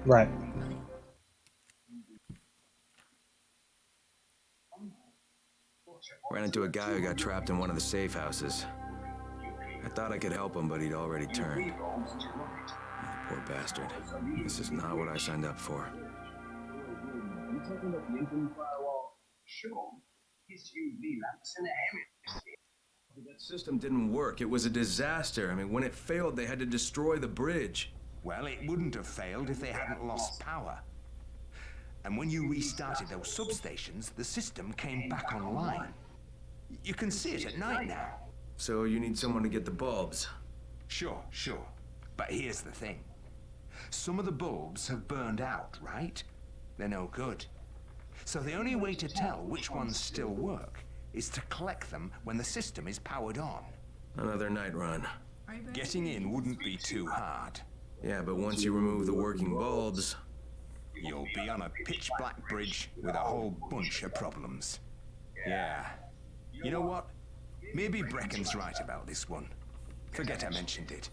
Right. Ran into a guy who got trapped in one of the safe houses. I thought I could help him, but he'd already turned. Poor bastard. This is not what I signed up for. That system didn't work. It was a disaster. I mean, when it failed, they had to destroy the bridge. Well, it wouldn't have failed if they hadn't lost power. And when you restarted those substations, the system came back online. You can see it at night now. So you need someone to get the bulbs. Sure. But here's the thing. Some of the bulbs have burned out, right? They're no good. So the only way to tell which ones still work is to collect them when the system is powered on. Another night run. Getting in wouldn't be too hard. Yeah, but once you remove the working bulbs... You'll be on a pitch-black bridge with a whole bunch of problems. Yeah. You know what? Maybe Brecken's right about this one. Forget I mentioned it.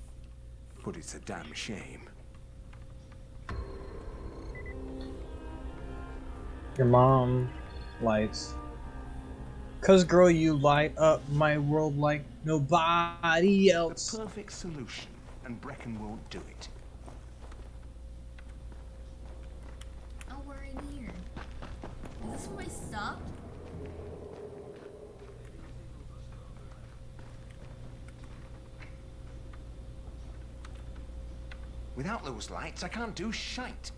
But it's a damn shame. Your mom lights. 'Cause girl, you light up my world like nobody else. The perfect solution, and Brecken won't do it. Oh, we're in here. Is this where I stopped? Without those lights, I can't do shite.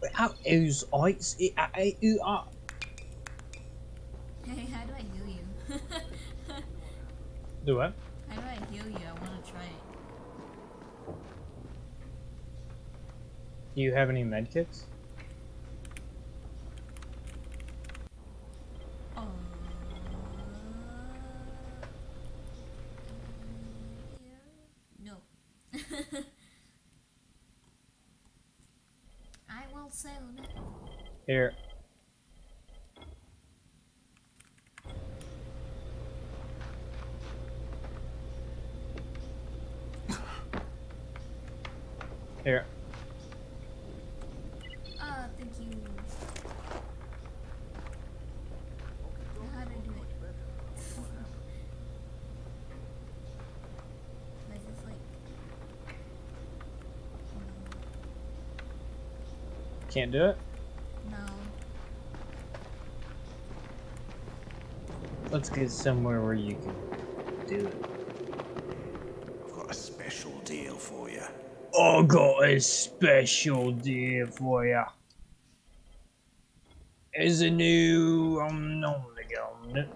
Without those lights, Hey, how do I heal you? Do what? How do I heal you? I want to try it. Do you have any medkits? No. I will sell it. Here. Here. Thank you. How do I do it? Like it's like... Can't do it? No. Let's get somewhere where you can do it. I've got a special deal for you. I got a special deal for ya. Is a new gun.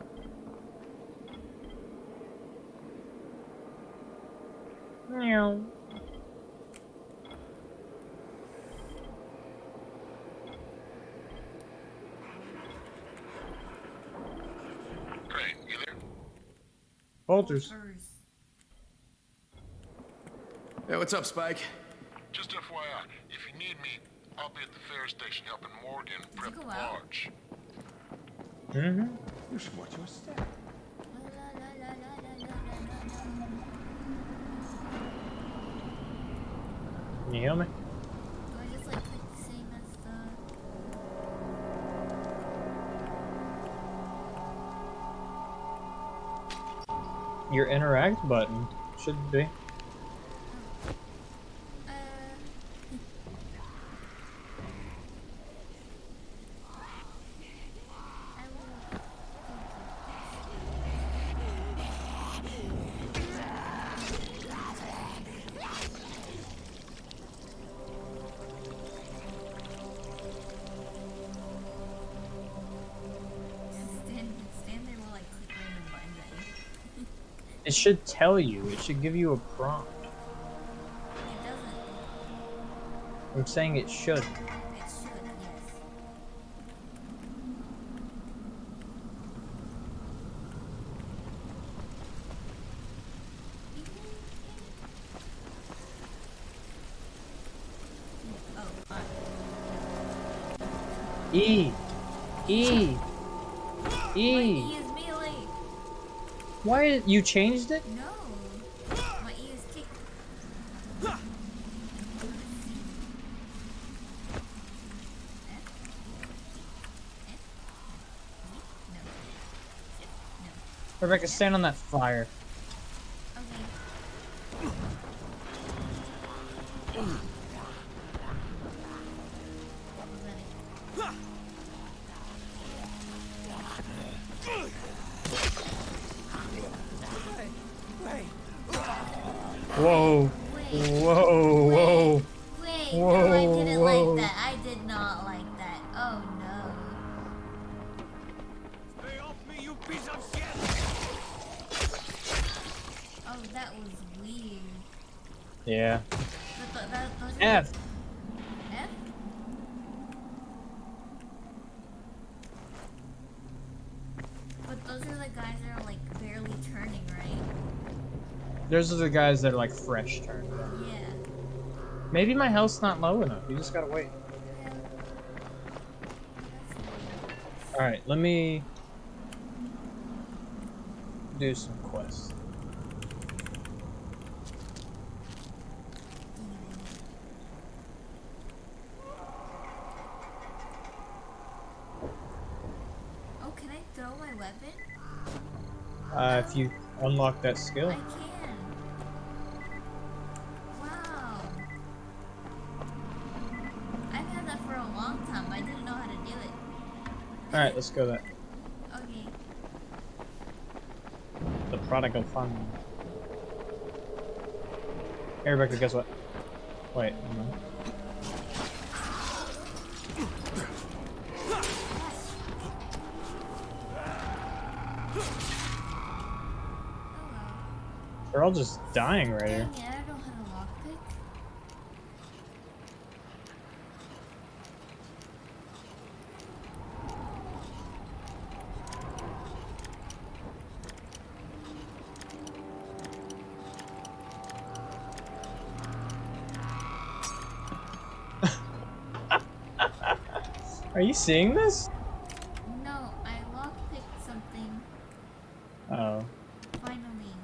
Meow. Crane, you there? Bolters. Hey, what's up, Spike? Just FYI, if you need me, I'll be at the ferry station helping Morgan prep the go out? barge. Mm-hmm. You should watch your step. Can you heal me? Do I just like click the same as the... Your interact button should be. Stand there while I click random buttons at you. It should tell you. It should give you a prompt. It doesn't. I'm saying it should. It should, yes. Oh, fine. E. E. My E. E is melee. Why you changed it? No. My E is kick. Rebecca, stand on that fire. Okay. Whoa. Whoa, whoa. Wait, Whoa, no, I didn't whoa. like that. I did not like that. Oh no. Stay off me, you piece of shit! Oh, that was weird. Yeah. Those are F. F? But those are the guys that are like barely turning, right? Those are the guys that are like fresh turned. Yeah. Maybe my health's not low enough. You just gotta wait. Yeah. That's weird. Alright, let me do some quests. Oh, can I throw my weapon? If you unlock that skill. I can. Wow. I've had that for a long time, but I didn't know how to do it. Alright, let's go that. Okay. The prodigal fun. Hey Rebecca, guess what? Wait, never mind. They're all just dying right here. Dang it, I don't know how to lockpick. Are you seeing this? No, I lockpicked something. Oh. Finally.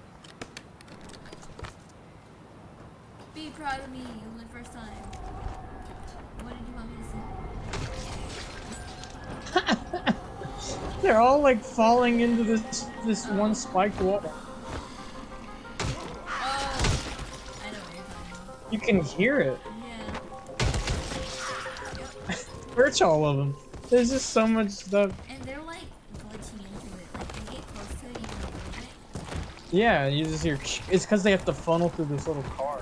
Be proud of me. It was the first time. What did you want me to see? They're all like falling into this one spiked wall. Oh, I know what you're talking about. You can hear it. Yeah. Search all of them. There's just so much stuff. And they're like glitching into it. Like they get close to it, you can move it. Yeah, you just hear. It's because they have to funnel through this little car.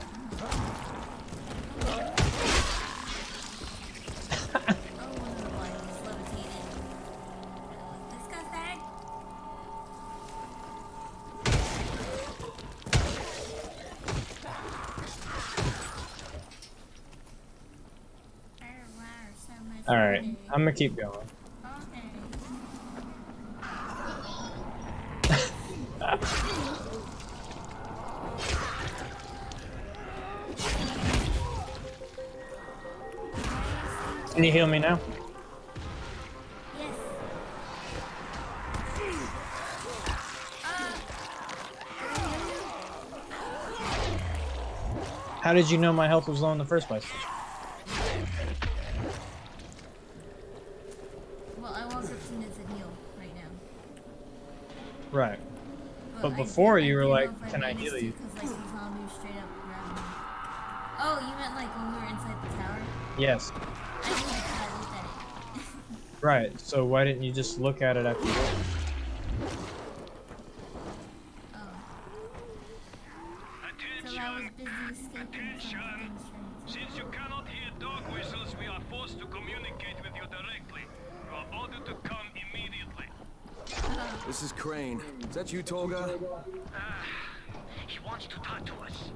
Oh, one of the bodies is levitated. Disgusting. So much All right, money. I'm gonna keep going. Okay. Can you heal me now? Yes. How did you know my health was low in the first place? Well, I walked up to minutes and heal right now. Right. But I before you were didn't like, know if "Can I managed heal to, you?" 'cause, like, the zombie straight up grabbed me. Oh, you meant like when we were inside the tower? Yes. I knew because I looked at it. Right. So why didn't you just look at it after you? Oh. Till I was busy escaping from things. Since you cannot hear dog whistles, we are forced to communicate with you directly. You are ordered to come immediately. This is Crane. Is that you, Tolga? He wants to talk to us.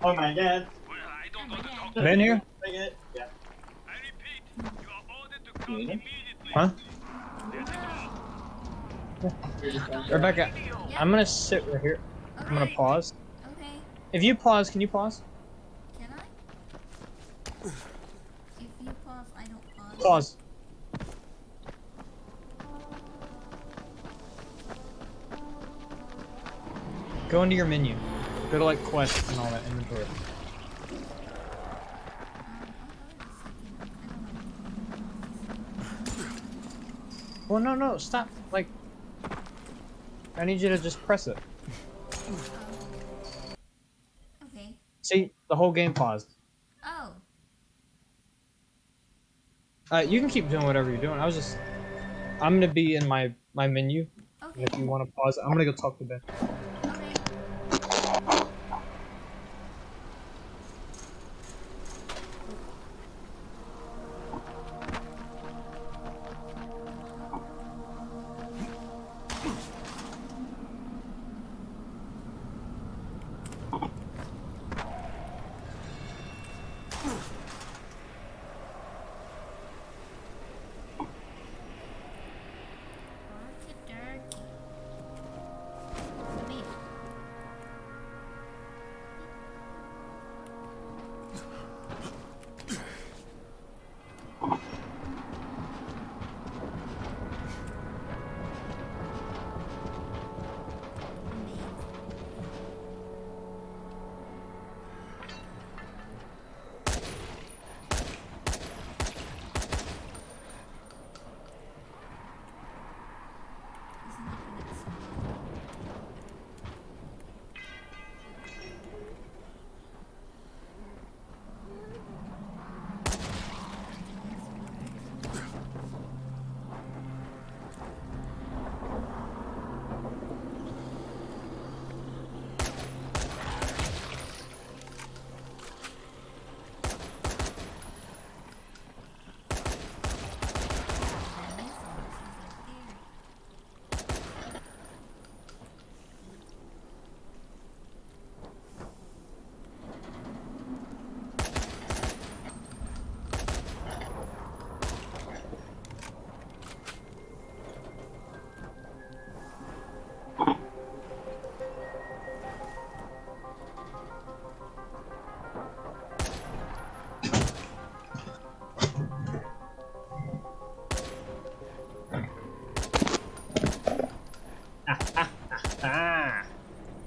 Oh my god. Well, I don't know the talk. Been here? I repeat, you are ordered to come immediately. Huh? There's a door. Rebecca, I'm gonna sit right here. I'm gonna Okay. pause. Okay. If you pause, can you pause? Can I? If you pause, I don't pause. Pause. Go into your menu. Go to like quests and all that inventory. Well, no, stop. Like, I need you to just press it. Okay. See, the whole game paused. Oh. You can keep doing whatever you're doing. I'm gonna be in my menu. Okay. And if you want to pause, I'm gonna go talk to Ben. Okay.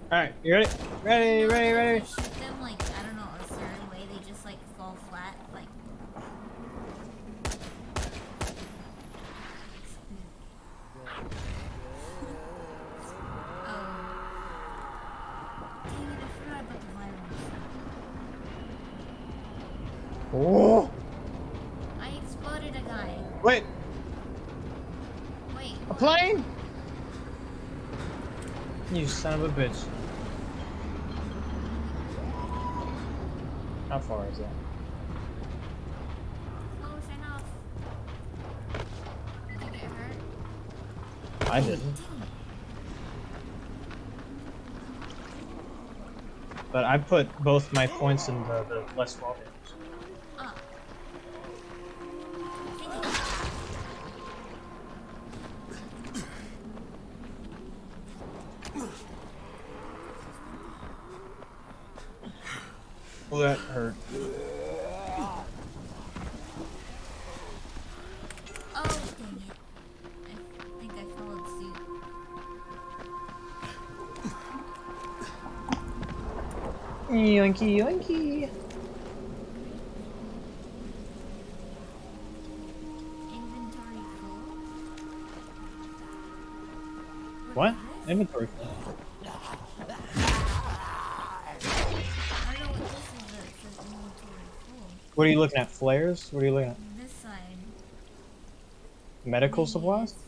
Alright, you ready? Ready. Shoot them like, I don't know, a certain way, they just like fall flat, like. Oh. Dang it, I forgot about the virus. Oh! I exploded a guy. Wait, Wait. a plane? You son of a bitch. How far is that? Close enough. Did you get hurt? I didn't. Dang it. But I put both my points in the less fall damage. Oh. Well, that hurt. Oh, dang it. I think I followed suit. Yoinky. Inventory full? What? Is this? Inventory. I don't know what this is. It says inventory full. What are you looking at? Flares? What are you looking at? This side. Medical Maybe supplies? it's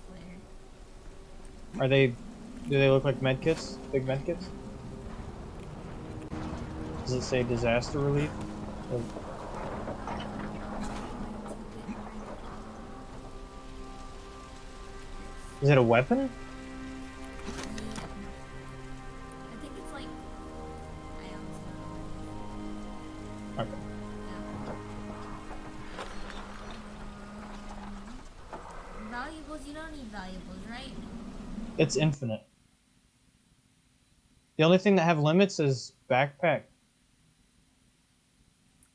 flare. Are they? Do they look like medkits? Big medkits? Does it say disaster relief? Or- Is it a weapon? I think it's like. I almost know. Okay. Valuables? You don't need valuables, right? It's infinite. The only thing that have limits is backpack.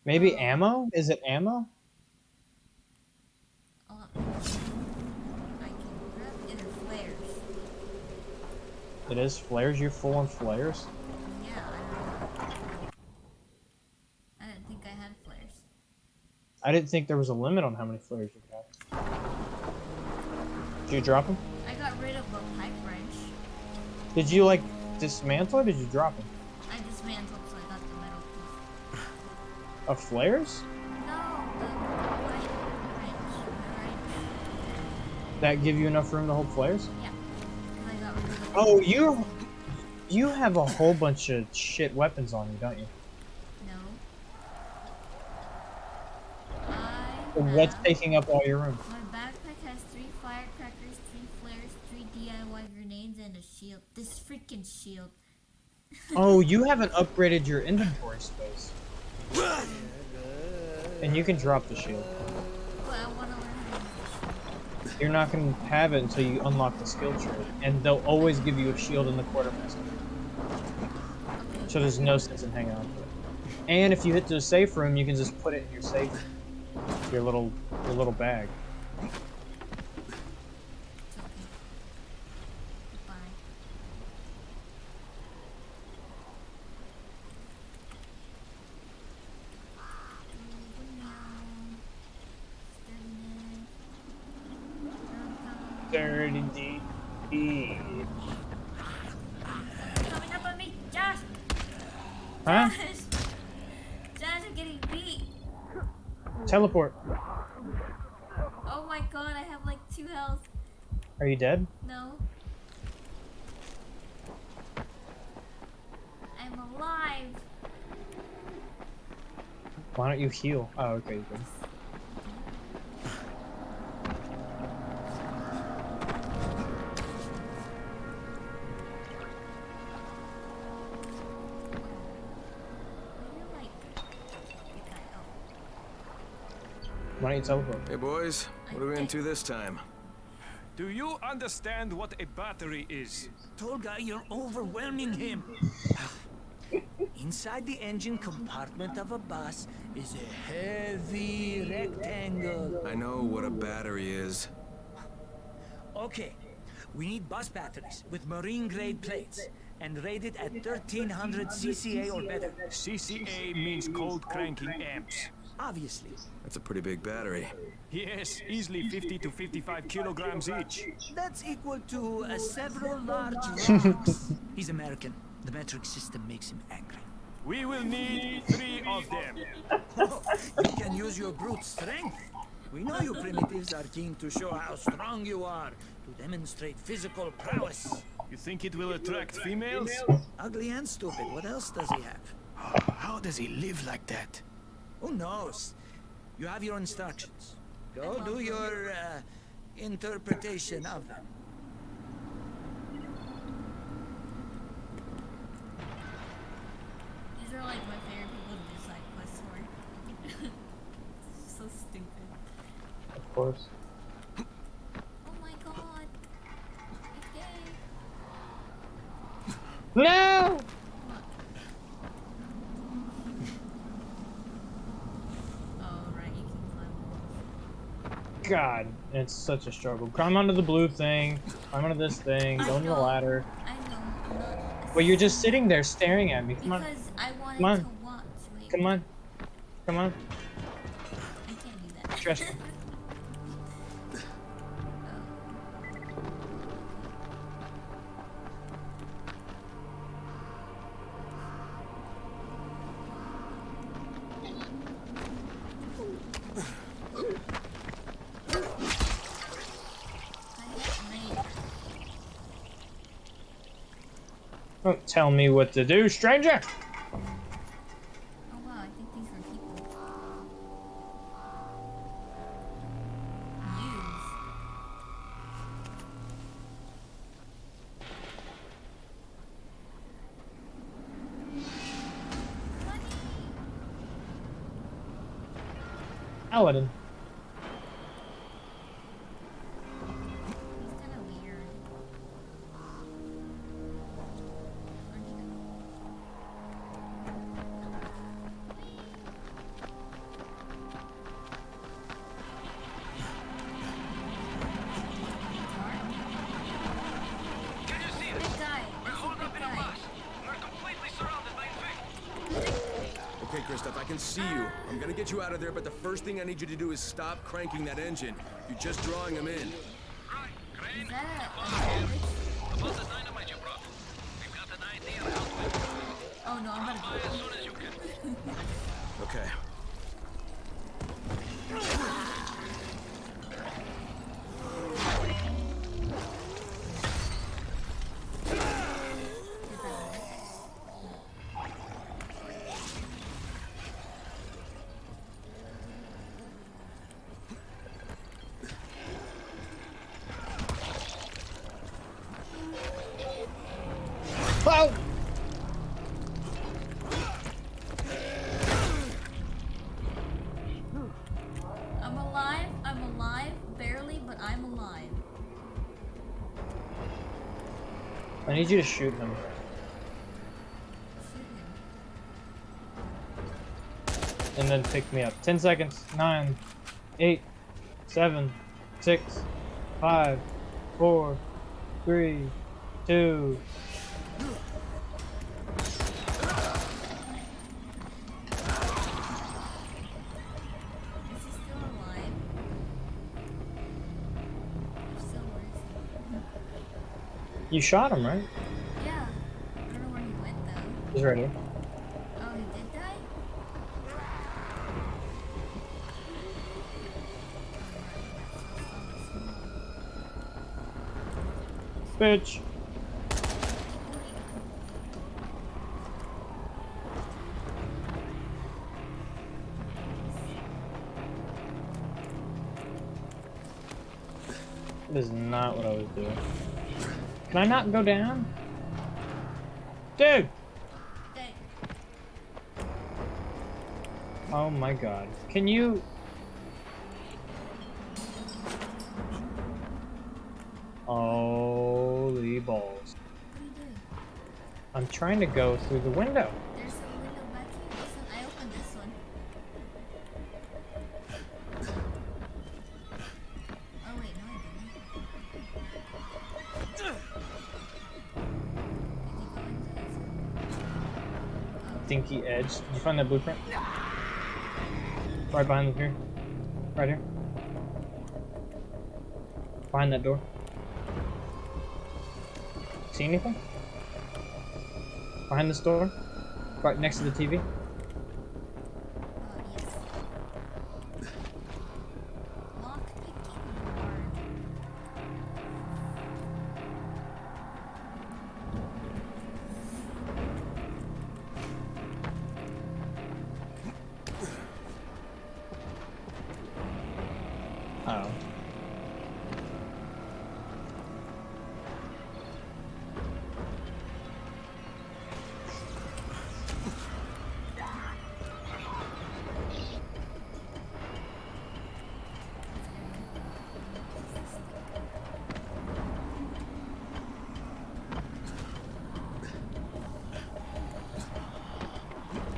Maybe ammo? Is it ammo? I can grab either flares. It is flares? You're full on flares? Yeah, I don't know. I didn't think I had flares. I didn't think there was a limit on how many flares you could have. Did you drop them? I got rid of a pipe wrench. Did you like dismantle or did you drop it? I dismantled, so I got the metal piece. Of flares? No, the wrench. That give you enough room to hold flares? Yeah. 'Cause I got rid of the Oh, you have a whole bunch of shit weapons on you, don't you? No. What's taking up all your room? My backpack has 3 firecrackers, 3 flares, 3 DIY grenades, and a shield. This freaking shield. Oh, you haven't upgraded your inventory space. And you can drop the shield. But I want to learn how to use the shield. You're not going to have it until you unlock the skill tree. And they'll always give you a shield in the quartermaster. So there's no sense in hanging on to it. And if you hit the safe room, you can just put it in your safe. Your little bag. It's okay. Goodbye. Dirty deed. Coming up on me, Josh! Huh? Josh! Josh, I'm getting beat! Teleport. Oh my god, I have like 2 health. Are you dead? No. I'm alive! Why don't you heal? Oh, okay, you can. You're like... Why don't you teleport? Hey, boys. What are we into this time? Do you understand what a battery is? Tolga, you're overwhelming him. Inside the engine compartment of a bus is a heavy rectangle. I know what a battery is. Okay, we need bus batteries with marine-grade plates and rated at 1300 CCA or better. CCA means cold cranking amps. Obviously. That's a pretty big battery. Yes, easily 50 to 55 kilograms each. That's equal to several large rocks. He's American. The metric system makes him angry. We will need 3 of them. You can use your brute strength. We know you primitives are keen to show how strong you are, to demonstrate physical prowess. You think it will attract females? Ugly and stupid. What else does he have? How does he live like that? Who knows? You have your instructions. Go do your interpretation of them. These are like my favorite people to do side quests for. So stupid. Of course. Oh my god. It's gay. No! Oh, right, you can climb walls. God, it's such a struggle. Climb onto the blue thing. Climb onto this thing. Go into the ladder. I know, I'm not... Well, you're just sitting there staring at me. Come on. Because I wanted Come on. to watch. Wait, Come on. Come on. I can't do that. Trust me. Don't tell me what to do, stranger! Oh wow, I think these were people. Use. Paladin. He's kind of weird. Can you see us? Big guy. We're That's a holed big up in a guy. bus. We're completely surrounded by infected. Okay, Kristoff, I can see you. I'm gonna get you out of there, but the first thing I need you to do is stop cranking that engine. You're just drawing them in. Right, Is Crane. that a sandwich? About the dynamite you brought. Oh no, I'm about to As soon as you can. Okay. Oh! I'm alive, barely, but I'm alive. I need you to shoot him. Shoot him. And then pick me up. 10 seconds. 9, 8, 7, 6, 5, 4, 3, 2. Is he still alive? If so, where is You shot him, right? he? Yeah. I don't know where he went though. He's right here. Oh, he did die? Bitch. That is not what I was doing. Can I not go down? Dude! Dang. Oh my god. Can you... Holy balls. What do you do? I'm trying to go through the window. There's a window back here. Listen, I opened this one. Oh wait, no I didn't. Did you go into this? Dinky edge. Did you find that blueprint? Right behind here. Right here. Behind that door. See anything? Behind this door? Right next to the TV? Oh yes. Lock picking hard. Oh.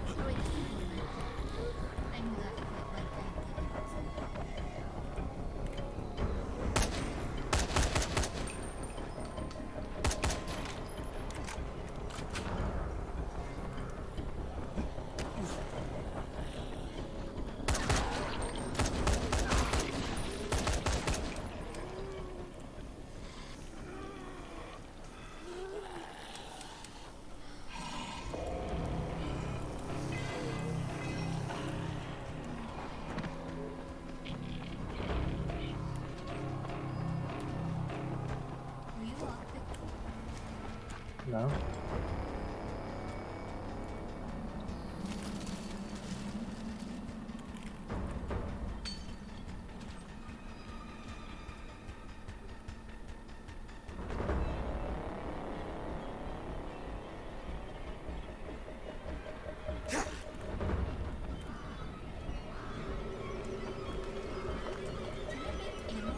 Oh wait, I knew that, but like I didn't. Were you lockpicking? No. Can I make ammo?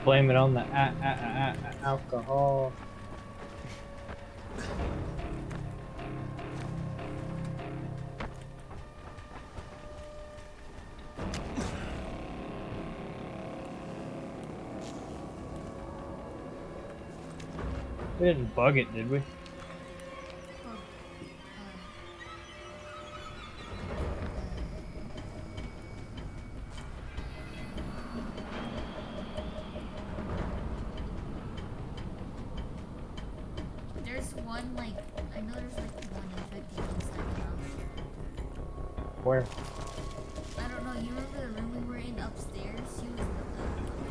Blame it on the alcohol. We didn't bug it, did we? There's one, like, I know there's like one infected inside the house. Where? I don't know, you remember the room we were in upstairs? She was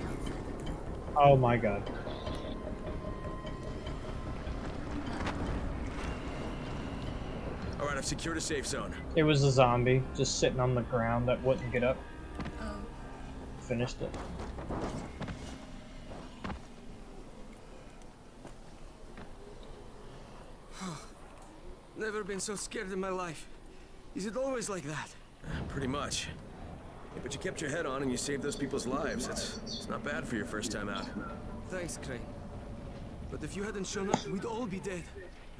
outside. Oh my god. All right, I've secured a safe zone. It was a zombie just sitting on the ground that wouldn't get up. Oh. Finished it. Never been so scared in my life. Is it always like that? Pretty much. Yeah, but you kept your head on and you saved those people's lives. It's not bad for your first time out. Thanks, Crane. But if you hadn't shown up, we'd all be dead.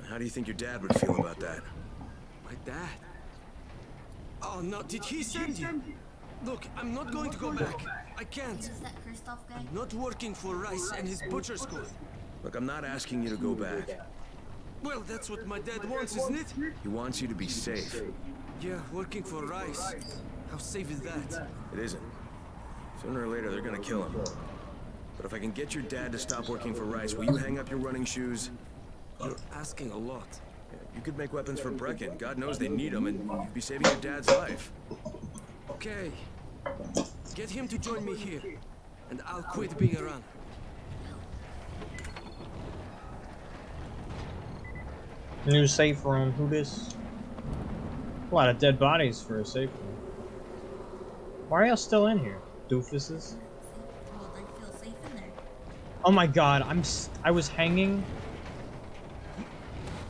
How do you think your dad would feel about that? My dad? Oh no, did he send you? Look, I'm not going to go back. I can't. Is that Kristoff guy? Not working for Rice and his butcher school. Look, I'm not asking you to go back. Well, that's what my dad wants, isn't it? He wants you to be safe. Yeah, working for Rice. How safe is that? It isn't. Sooner or later, they're gonna kill him. But if I can get your dad to stop working for Rice, will you hang up your running shoes? You're asking a lot. You could make weapons for Brecken. God knows they need them, and you'd be saving your dad's life. Okay. Get him to join me here, and I'll quit being around. New safe room. Who this? A lot of dead bodies for a safe room. Why are y'all still in here, doofuses? Well, they feel safe in there. Oh my god, I was hanging.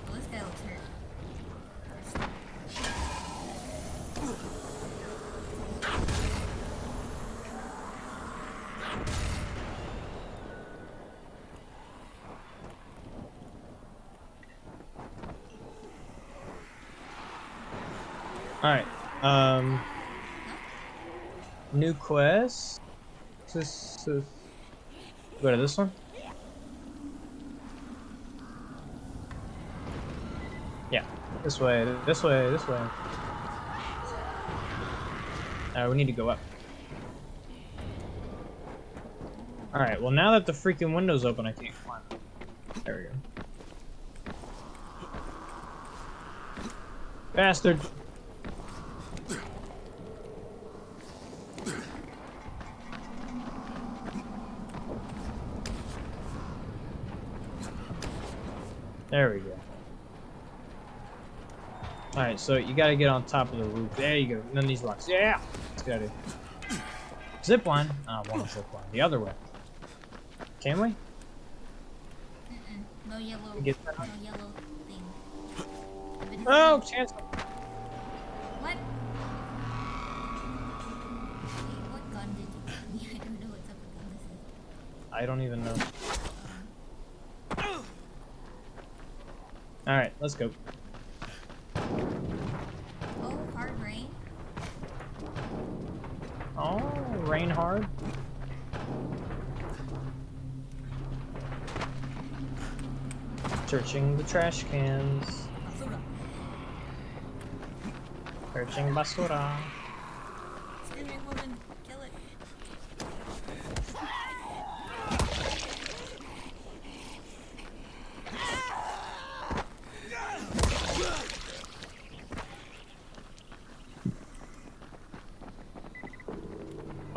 Well, this guy looks hurt. Alright, new quest. Go to this one? Yeah, this way, this way, this way. We need to go up. Alright, well now that the freaking window's open, I can't climb. There we go. Bastard! There we go. Alright, so you gotta get on top of the roof. There you go. None of these rocks. Yeah! Let's get out of here. Zipline? I don't want a zipline. The other way. Can we? No yellow. Get that No on. yellow thing. Oh, chance. What? Wait, what gun did you give me? I don't know what type of gun this is. I don't even know. Alright, let's go. Oh, hard rain. Oh, rain hard. Searching the trash cans. Basura. Searching basura. Screaming woman. Kill it.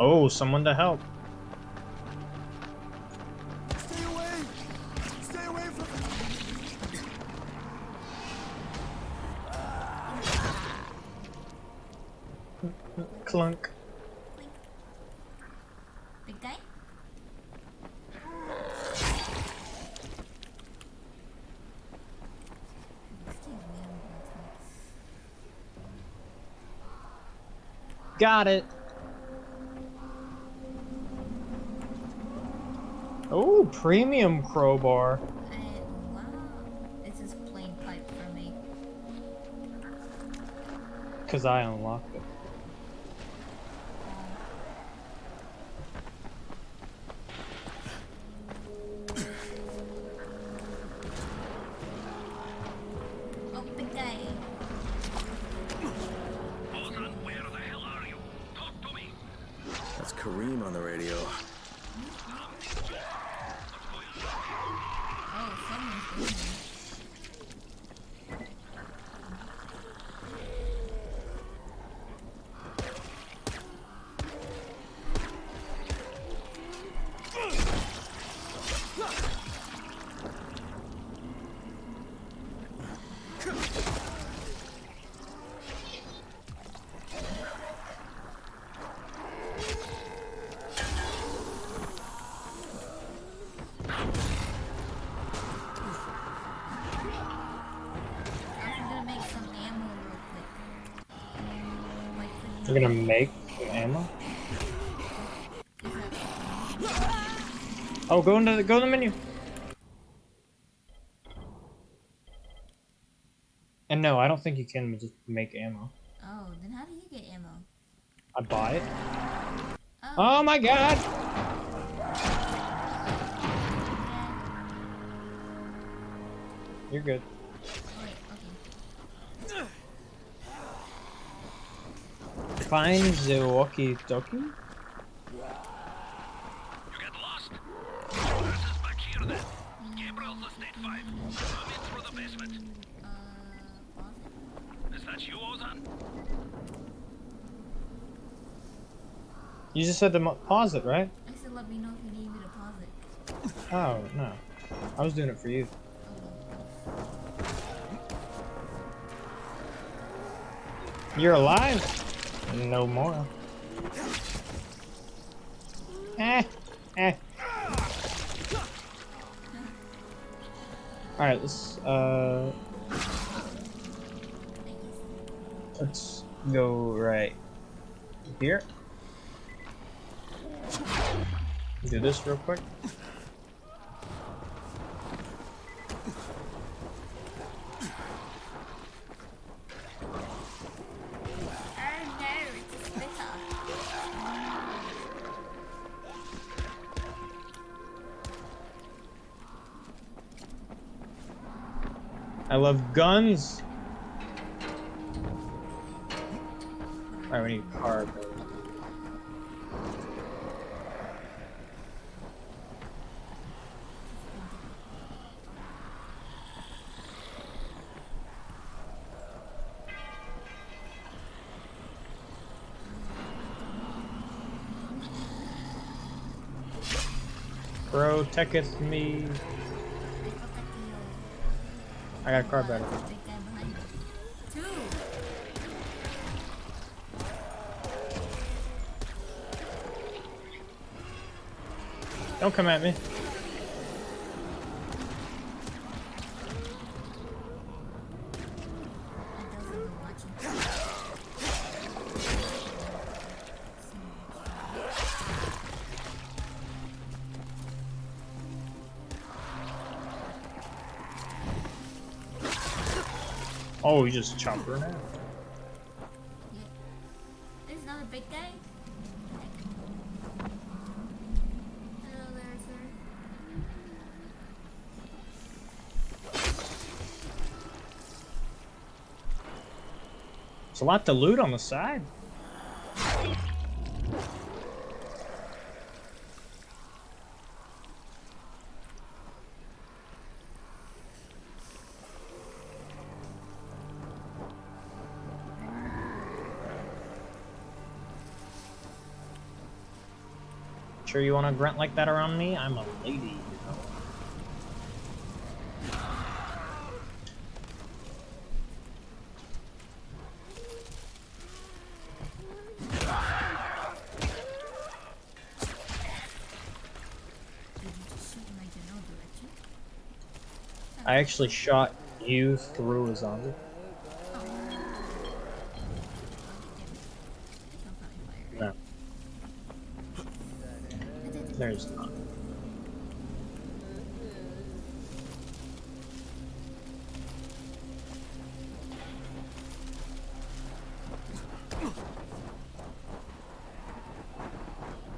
Oh, someone to help. Stay away! Stay away from Clunk. Big guy? Excuse me, I'm Got it. Oh, premium crowbar. wow. This is plain pipe for me. Because I unlocked it. I'm gonna make some ammo real quick. Like, for You're gonna make some ammo? Oh, go in the menu. And no, I don't think you can just make ammo. Oh, then how do you get ammo? I buy it. Oh, Oh my god! You're good. wait, okay. Find the walkie-talkie. You get lost? This is back here then. Gabriel's Estate 5. Come in through the basement. Pause it. Is that you, Ozan? You just said to pause it, right? I said let me know if you need me to pause it. Oh, no. I was doing it for you. You're alive? No more. Eh. Alright, let's go right here. Do this real quick. Oh no, it's a spitter. I love guns. Alright, we need a car. Protecteth me. I got a car battery. Big guy behind you. 2. Don't come at me. Oh, you just chopped her now. Yeah. There's another big guy. Hello there, sir. There's a lot to loot on the side. Sure you want to grunt like that around me? I'm a lady, you know. Did you just shoot in my general direction? I actually shot you through a zombie. Oh. There's no friendly fire, No, right? there's not.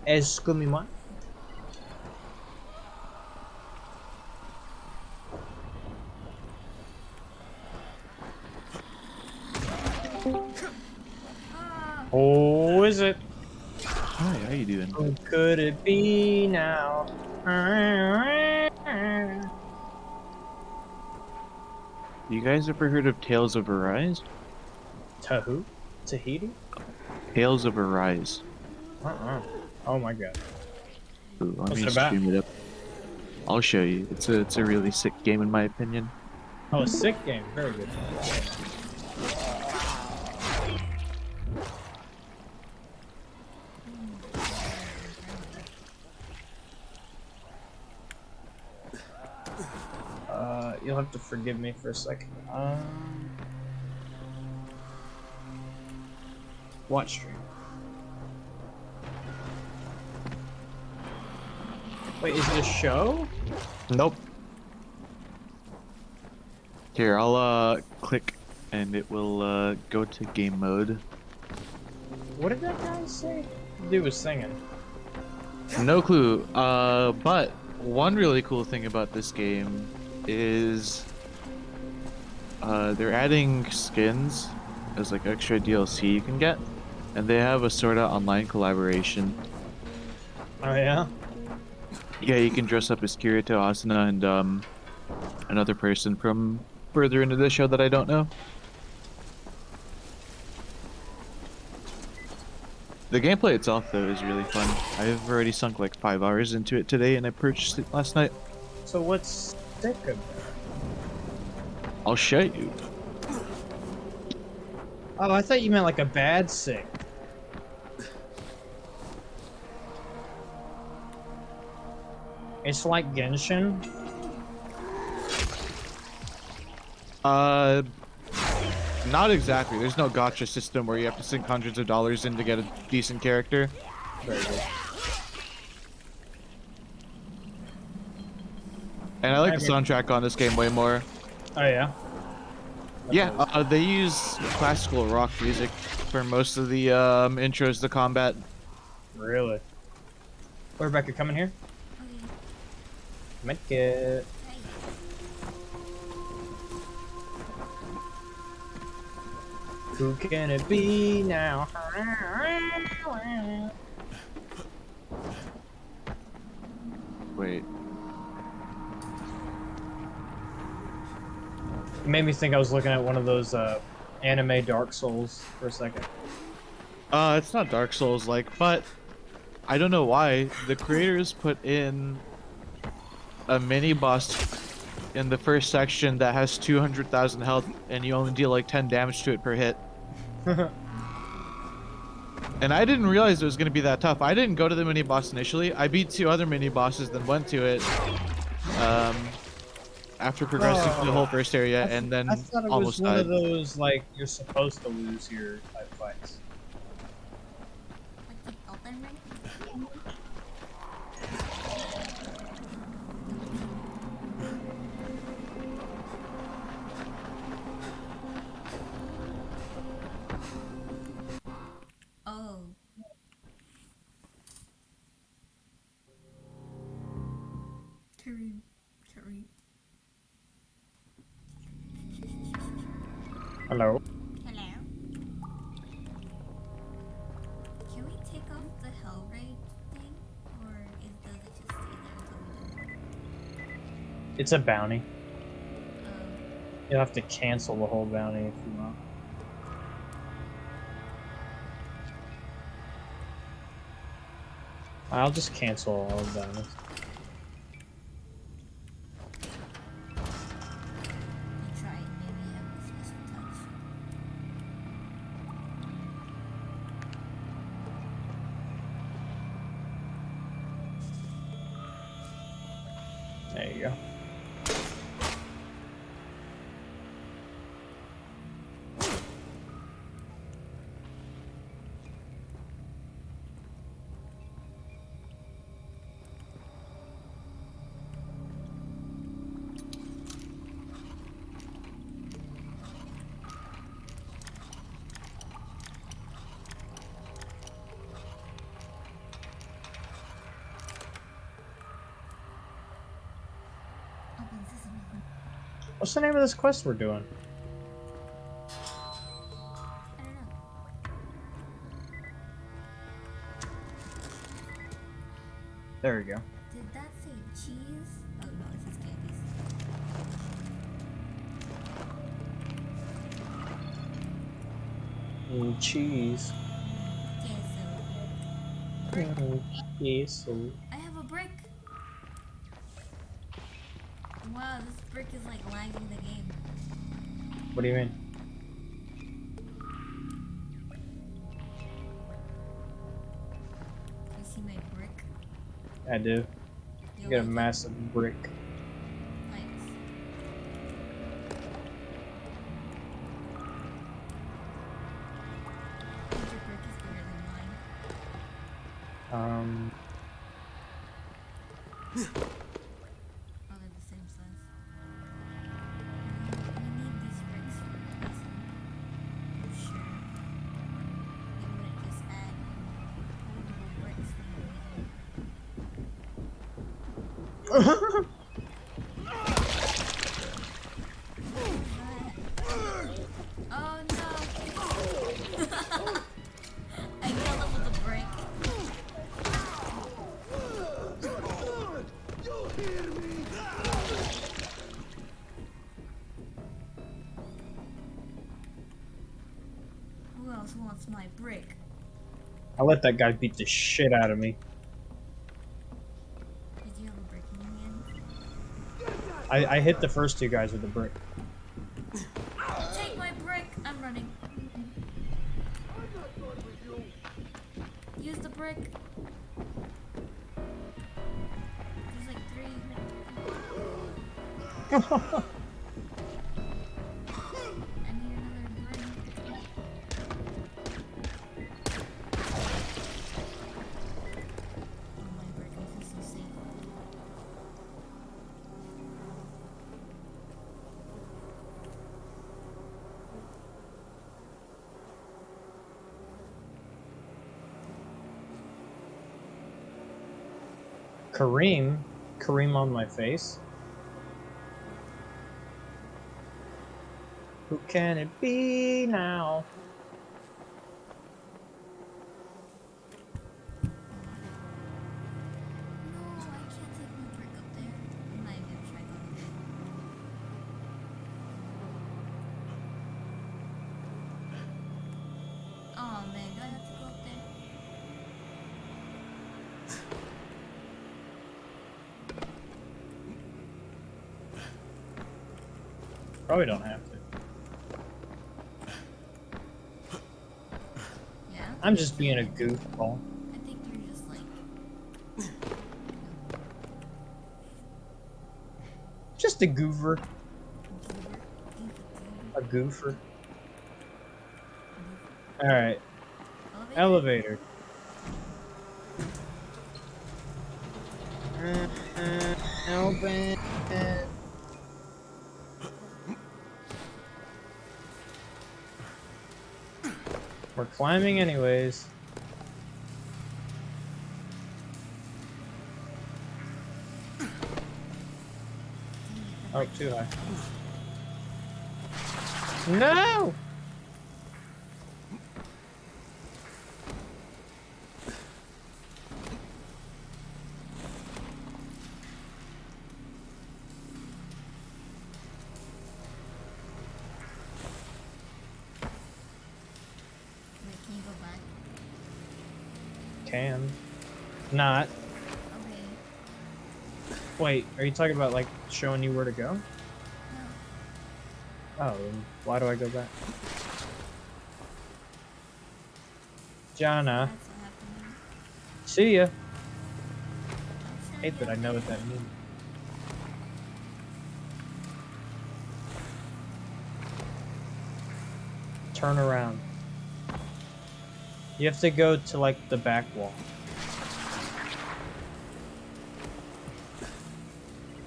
Excusez-moi. Oh, is it? Hi, how you doing? Who could it be now? You guys ever heard of Tales of Arise? Tahu? Tahiti? Tales of Arise. Oh my god. Ooh, let What's me it about? stream it up. I'll show you. It's a really sick game in my opinion. Oh, a sick game. Very good. You'll have to forgive me for a second. Watch stream. Wait, is it a show? Nope. Here, I'll click and it will go to game mode. What did that guy say? The dude was singing. No clue. But one really cool thing about this game is they're adding skins as like extra DLC you can get, and they have a sort of online collaboration. Oh yeah? Yeah, you can dress up as Kirito, Asuna, and another person from further into the show that I don't know. The gameplay itself, though, is really fun. I've already sunk like 5 hours into it today, and I purchased it last night. So what's sick about it? I'll show you. Oh, I thought you meant like a bad sick. It's like Genshin. Not exactly. There's no gacha system where you have to sink hundreds of dollars in to get a decent character. Very good. And I like the soundtrack on this game way more. Oh yeah? Yeah, they use classical rock music for most of the intros to combat. Really? Oh, Rebecca, come in here. Medkit. Who can it be now? Wait. It made me think I was looking at one of those anime Dark Souls for a second. It's not Dark Souls like, but I don't know why the creators put in a mini boss in the first section that has 200,000 health, and you only deal like 10 damage to it per hit. And I didn't realize it was going to be that tough. I didn't go to the mini boss initially. I beat 2 other mini bosses, then went to it after progressing through the whole first area, and then I thought it almost was one died. of those like you're supposed to lose here type fights. Like the Elden Ring? Oh. Kareem. Hello. Hello? Can we take off the Hellraid thing? Or does it just stay there until we do it? It's a bounty. You'll have to cancel the whole bounty if you want. I'll just cancel all of bounties. Try it, maybe have a special touch. There you go. What's the name of this quest we're doing? I don't know. There we go. Did that say cheese? Oh no, it says candies. Cheese. Queso. I have a brick. Wow, this brick is like lagging the game. What do you mean? You see my brick? I do. You got a like it? massive brick. Thanks. I think your brick is bigger than mine. Oh, they're the same size. We need these bricks for a reason. I'm sure. We wouldn't just add multiple bricks for no reason. Oh no! I killed him with a brick. Who else wants my brick? I let that guy beat the shit out of me. Did you have a brick in your hand? I hit the first two guys with the brick. Take my brick! I'm running. Use the brick. There's like 3. I need another brick. Oh my brick, I feel so safe. Kareem on my face. Who can it be now? No, I can't take my brick up there. I'm not even gonna try going up there. Oh man, do I have to go up there? Probably don't have to. Yeah? I'm just being a goofball. I think you're just like... Just a goofer. A goofer. Alright. Elevator. Open. We're climbing anyways. Oh, too high. No! Wait, can you go back? Can. Not. Okay. Wait, are you talking about like showing you where to go? No. Oh, then why do I go back? Jana, That's what happened. see ya. Oh, should Hate that I get know there? what that means. Turn around. You have to go to like the back wall.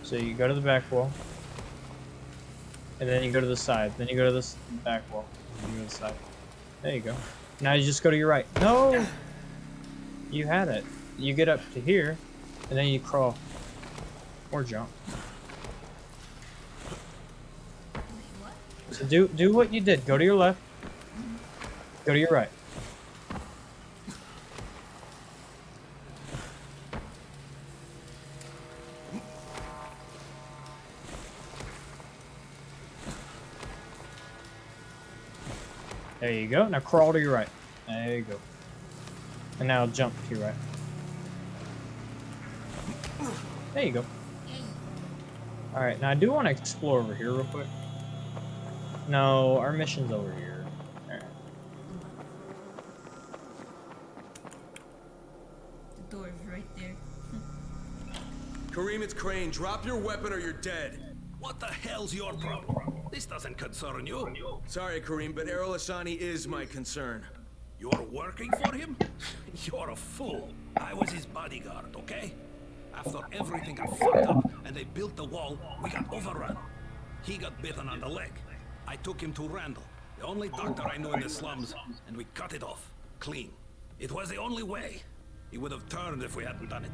So you go to the back wall, and then you go to the side. Then you go to this back wall. And you go to the side. There you go. Now you just go to your right. No, you had it. You get up to here, and then you crawl or jump. Wait, what? So do what you did. Go to your left. Go to your right. There you go. Now crawl to your right. There you go. And now jump to your right. There you go. Alright, now I do want to explore over here real quick. No, our mission's over here. Alright. The door's right there. Kareem, it's Crane. Drop your weapon or you're dead. What the hell's your problem? This doesn't concern you. Sorry, Kareem, but Errol Asani is my concern. You're working for him? You're a fool. I was his bodyguard, okay? After everything got fucked up and they built the wall, we got overrun. He got bitten on the leg. I took him to Randall, the only doctor I knew in the slums, and we cut it off. Clean. It was the only way. He would have turned if we hadn't done it.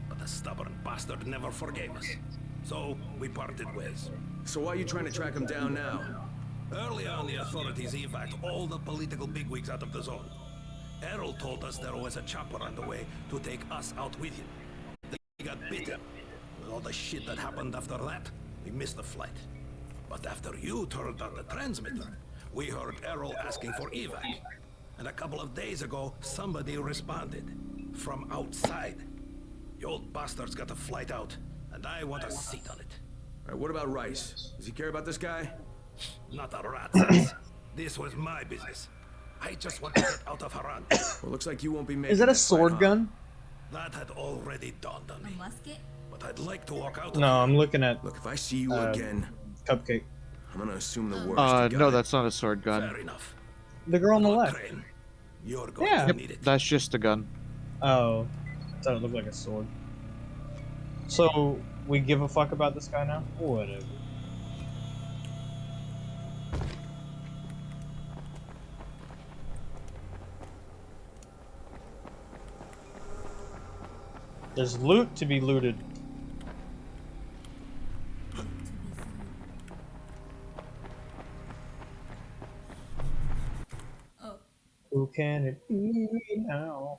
But the stubborn bastard never forgave us. So, we parted ways. So why are you trying to track him down now? Early on, the authorities evacuated all the political bigwigs out of the zone. Errol told us there was a chopper on the way to take us out with him. He got bitten. With all the shit that happened after that, we missed the flight. But after you turned on the transmitter, we heard Errol asking for evac. And a couple of days ago, somebody responded. From outside. The old bastard's got a flight out, and I want a seat on it. Alright, what about Rice? Does he care about this guy? Not a rat's ass. This was my business. I just want to get out of Haran. Well, looks like you won't be making Is that a sword gun? That had already dawned on A me. musket? But I'd like to walk out. No, I'm looking at Look, if I see you again, Cupcake. I'm gonna assume the worst. You got No, it? that's not a sword gun. Fair enough. The girl on the Look, left. Crane, you're going Yeah. to need it. That's just a gun. Oh, I thought it looked like a sword. So, we give a fuck about this guy now? Whatever. There's loot to be looted. Oh, Who can it be now?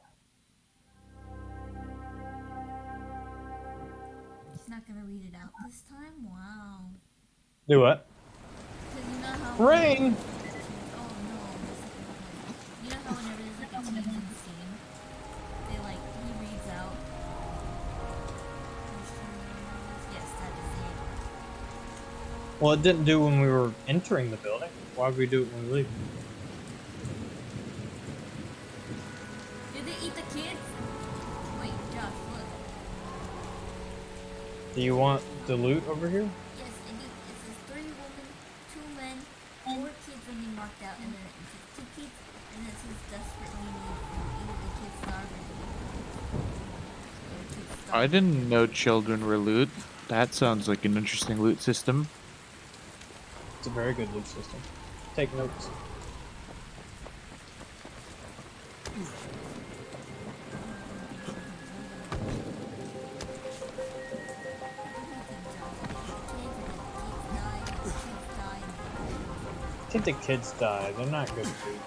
he's not gonna read it out this time? Wow. Do what? 'Cause you know how... Rain! Oh no, this is okay. You know how whenever there's like a changing scene, they like, he reads out. Yes, that is it. Well, it didn't do when we were entering the building. Why would we do it when we leave? Did they eat the kids? Wait, Josh, look. Do you want the loot over here? Yes, it says 3 women, 2 men, 4 kids when they marked out, and then it says 2 kids, and then it says desperately need food. Either the kids starve or the kids starve. I didn't know children were loot. That sounds like an interesting loot system. It's a very good loot system. Take notes. I think the kids die. They're not good food.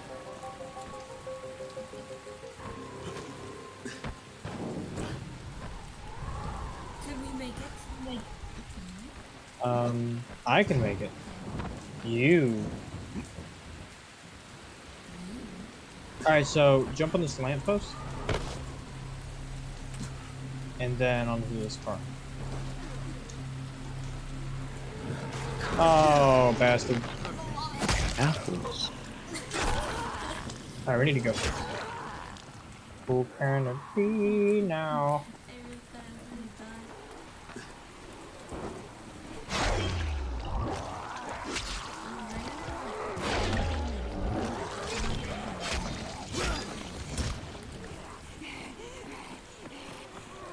Can we make it? I can make it. You. Alright, so jump on this lamppost. And then onto this car. Oh, bastard. Apples. Alright, we need to go. Who can it be now?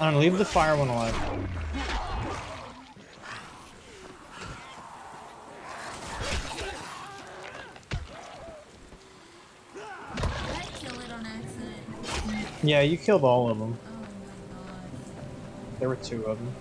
I don't know, leave the fire one alive. Did I kill it on accident? Yeah, you killed all of them. Oh my gosh. There were 2 of them.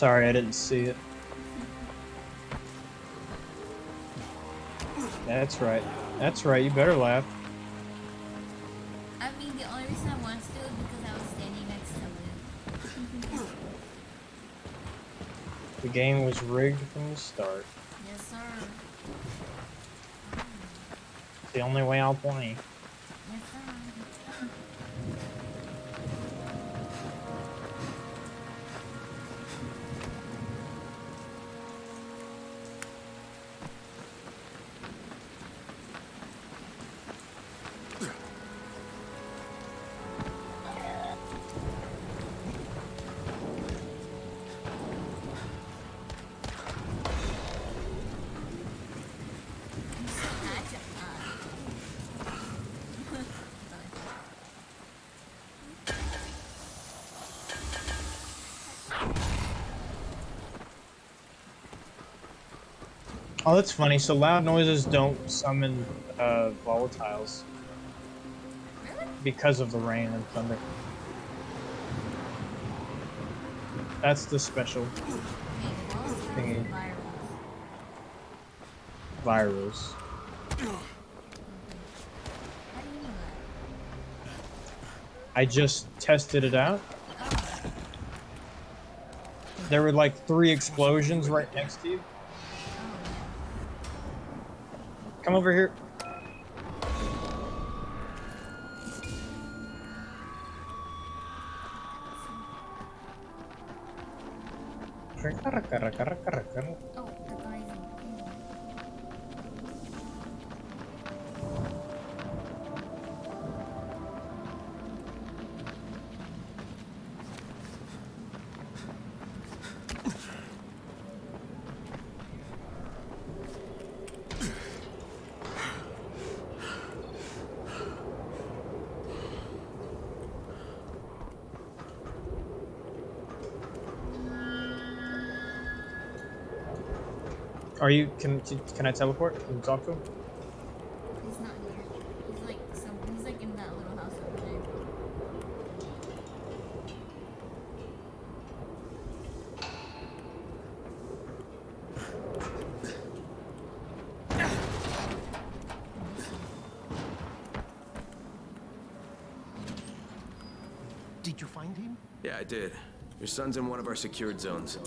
Sorry, I didn't see it. That's right. That's right, you better laugh. I mean, the only reason I wanted to do it because I was standing next to Lou. The game was rigged from the start. Yes, sir. It's the only way I'll play. Yes, sir. I'm so Oh, that's funny. So loud noises don't summon volatiles Really? because of the rain and thunder. That's the special thingy. Virus. How do you know I just tested it out. that? There were like 3 explosions right next to you. Come over here. Oh, the guy's in. Are you? Can I teleport? Can you talk to him? He's not here. He's like in that little house over there. Did you find him? Yeah, I did. Your son's in one of our secured zones.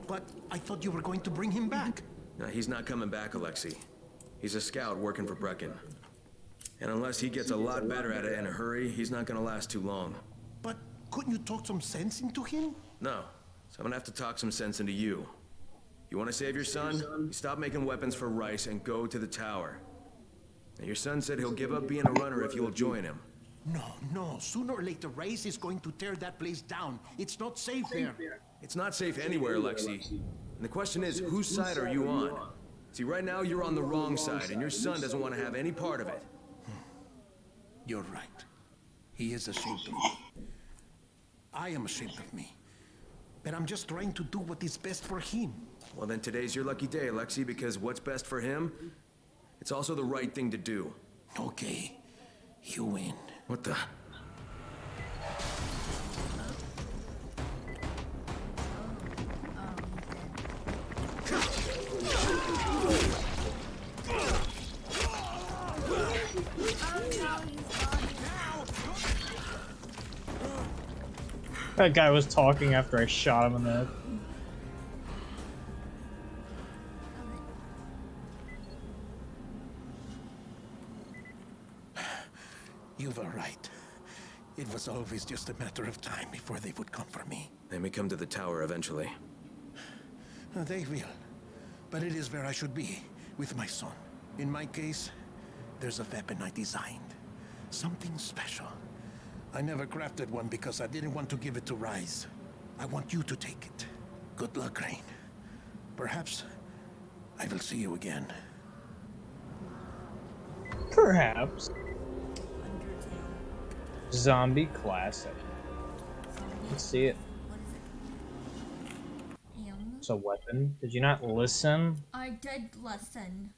But I thought you were going to bring him back. No, he's not coming back, Alexei. He's a scout working for Brecken. And unless he gets a lot better at it in a hurry, he's not gonna last too long. But couldn't you talk some sense into him? No, so I'm gonna have to talk some sense into you. You wanna save your son? You stop making weapons for Rice and go to the tower. Now, your son said he'll give up being a runner if you'll join him. No. Sooner or later, Rice is going to tear that place down. It's not safe there. It's not safe anywhere, Alexei. And the question is, whose side are you on? See, right now you're on the wrong side, and your son doesn't want to have any part of it. You're right. He is ashamed of me. I am ashamed of me. But I'm just trying to do what is best for him. Well, then today's your lucky day, Alexei, because what's best for him, it's also the right thing to do. Okay. You win. What the? That guy was talking after I shot him in the head. You were right. It was always just a matter of time before they would come for me. They may come to the tower eventually. They will. But it is where I should be, with my son. In my case, there's a weapon I designed. Something special. I never crafted one because I didn't want to give it to Rise. I want you to take it. Good luck, Rain. Perhaps I will see you again. Perhaps. Zombie classic. Let's see it. It's a weapon. Did you not listen? I did listen.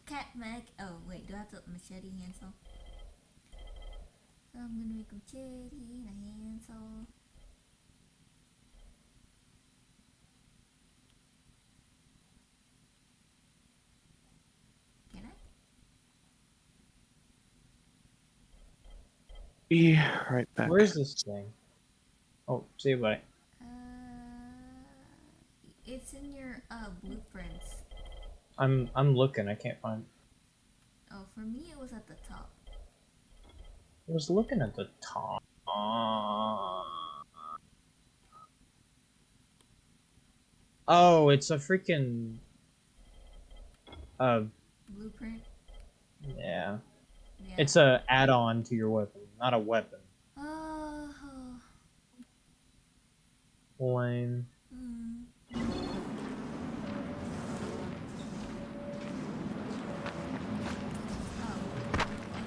Cat Mac. Oh wait, do I have to machete hands off? So I'm gonna make him chitty and a handsaw. Can I? Be right back. Where's this thing? Oh, see you, bye. It's in your blueprints. I'm looking. I can't find. Oh, for me it was at the top. I was looking at the top. Oh, it's a freaking. Blueprint. Yeah. Yeah. It's a add-on to your weapon, not a weapon. Oh. Lame. I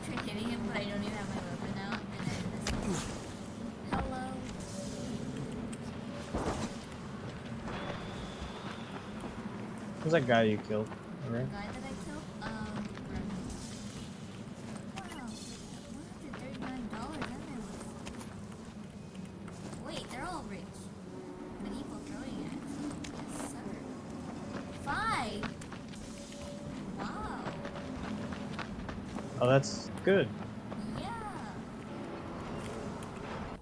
tried hitting him, but I don't even have my weapon out, and I missed him. Hello. Who's that guy you killed? The Right? guy that I killed, wow, $139, and there was... Wait, they're all rich. Medieval throwing axe. Yes, sir. 5! Wow. Oh, that's good. Yeah.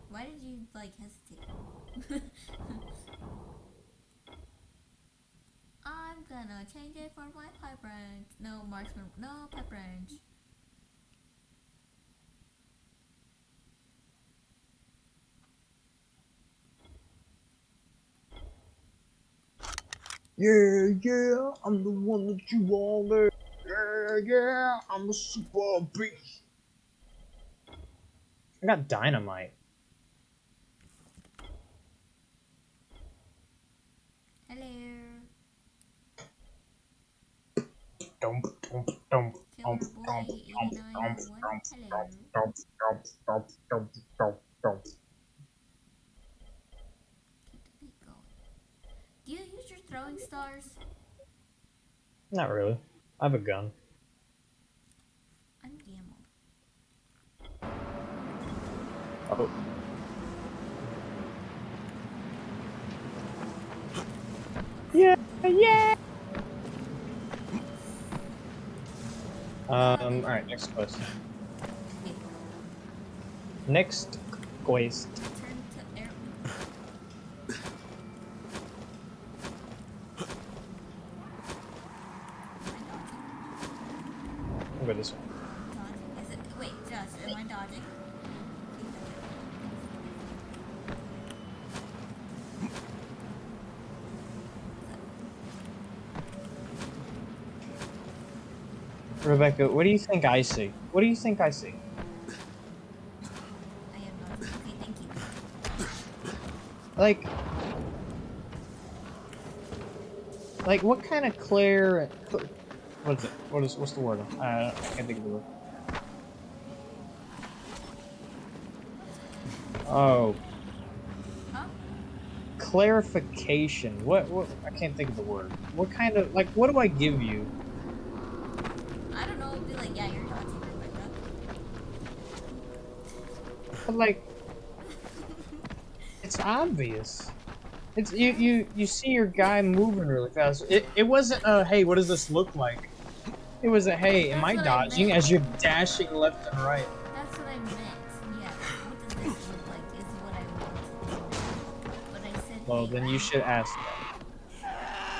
Why did you, like, hesitate? I'm gonna change it for my pipe wrench. No, marksman. No, pipe wrench. Yeah, I'm the one that you wanted. Yeah, I'm a super beast. I got dynamite. Hello. Dump, dump, dump, Killer dump, boy dump, 8901. Hello. dump. Keep the beat going. Do you use your throwing stars? Not really. I have a gun. I need ammo. Oh. Yeah, yeah. Alright, next quest. Next quest. Turn to air. I'll go this way. Dodging? Is it? Wait, Josh, am I dodging? Rebecca, what do you think I see? What do you think I see? I am not. Okay, thank you. Like what kind of clear? What's it? What's the word? I can't think of the word. Oh. Huh? Clarification. What? I can't think of the word. What kind of like? What do I give you? I don't know. It'd be like, yeah, you're dodging, Rebecca. But like, it's obvious. It's you see your guy moving really fast. It wasn't a hey, what does this look like? It was a hey, am I That's what I dodging meant. as you're dashing left and right? That's what I meant. Yeah. What does this look like? Is what I meant. But I said. Well, hey, then you should ask that.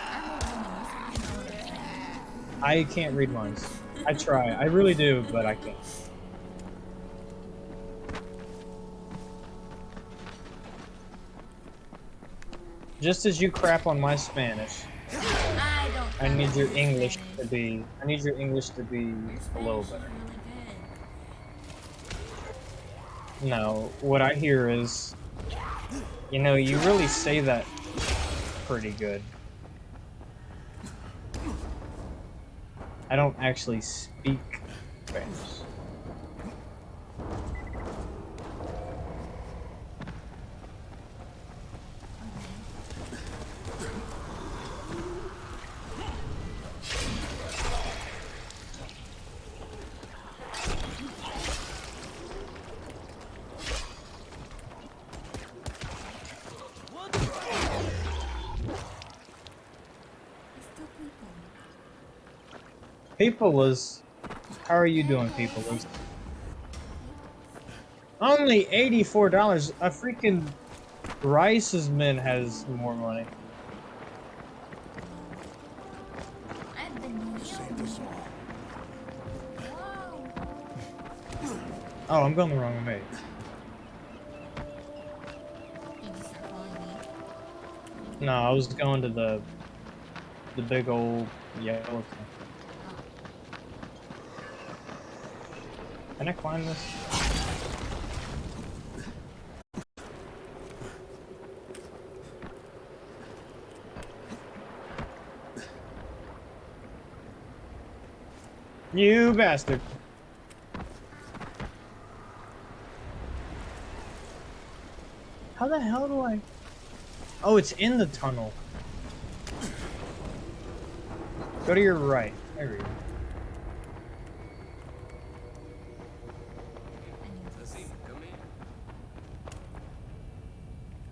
I'm a woman. You should know what I'm saying. I can't read minds. I try. I really do, but I can't. Just as you crap on my Spanish, I don't. I need your English Spanish. to be. I need your English to be Your a little Spanish is better. really No, what I hear is, you know, you really say that pretty good. I don't actually speak Spanish. Peopleless. How are you doing, Peopleless? Only $84. A freaking Rice's Man has more money. I've been Save us all. Oh, I'm going the wrong way. Did you start following me? No, I was going to the big old yellow thing. Can I climb this? You bastard. How the hell do I... Oh, it's in the tunnel. Go to your right. There we go.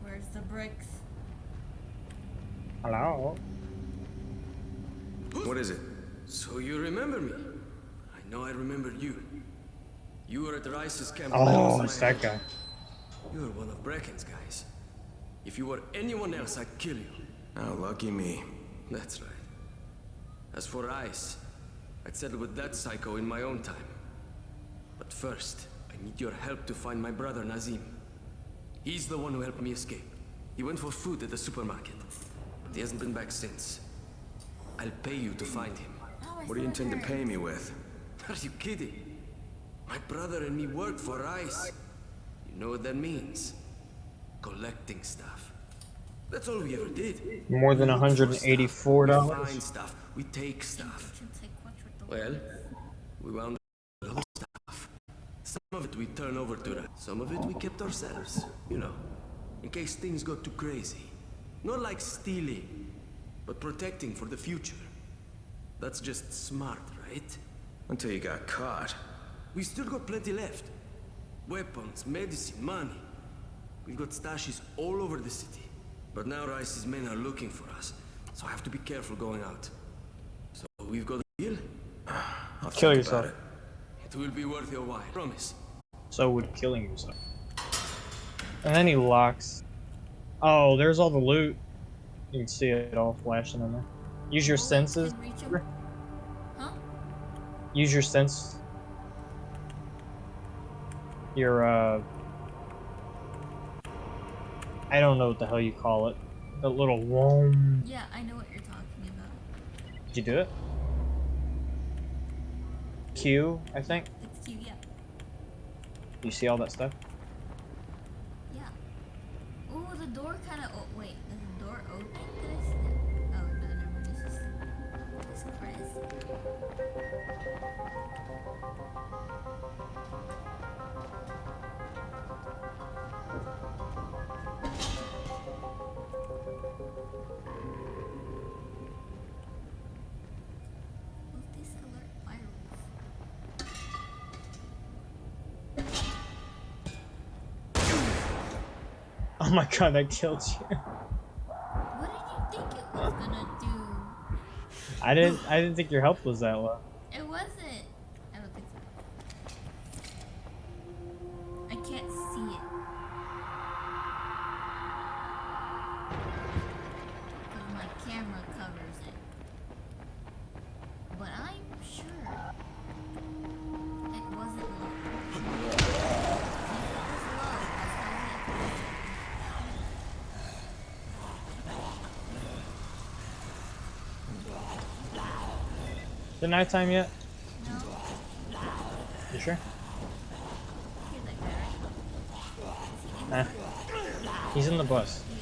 Where's the bricks? Hello? What is it? So you remember me? I know I remember you. You were at Rice's camp. Oh, it's that guy. You were one of Brecken's guys. If you were anyone else, I'd kill you. Oh, lucky me. That's right. As for Rice, I'd settle with that psycho in my own time. But first, I need your help to find my brother Nazim. He's the one who helped me escape. He went for food at the supermarket, but he hasn't been back since. I'll pay you to find him. What do you intend to pay me with? Are you kidding? My brother and me worked for Rice. You know what that means? Collecting stuff. That's all we ever did. More than We look for $184? stuff, we find stuff. We take stuff. Well, we wound up with a lot of stuff. Some of it we turn over to Rice. Some of it we kept ourselves. You know, in case things got too crazy. Not like stealing, but protecting for the future. That's just smart, right? Until you got caught. We still got plenty left. Weapons, medicine, money. We've got stashes all over the city. But now Rice's men are looking for us, so I have to be careful going out. So we've got a deal? I'll Kill think yourself. about It will be worth your while, promise. So would killing yourself. And then he locks. Oh, there's all the loot. You can see it all flashing in there. Use your senses. Huh? Use your sense. Your, I don't know what the hell you call it. The little worm. Yeah, I know what you're talking about. Did you do it? Q, I think. It's cute, yeah. You see all that stuff? Yeah. Ooh, the door kind of. Oh, wait. Is the door open? Did I see that? Oh, no, never mind. This is Chris. What's this alert virus? Oh my god, that killed you. What did you think it was gonna do? I didn't think your health was that low. It wasn't. I don't think so. I can't see it. Because my camera covers it. But I'm sure it wasn't low. If it was low, that's how we have to fix it. Is it nighttime yet? No? You sure? Here's that guy, right? Is he in Nah. He's in the bus. He is.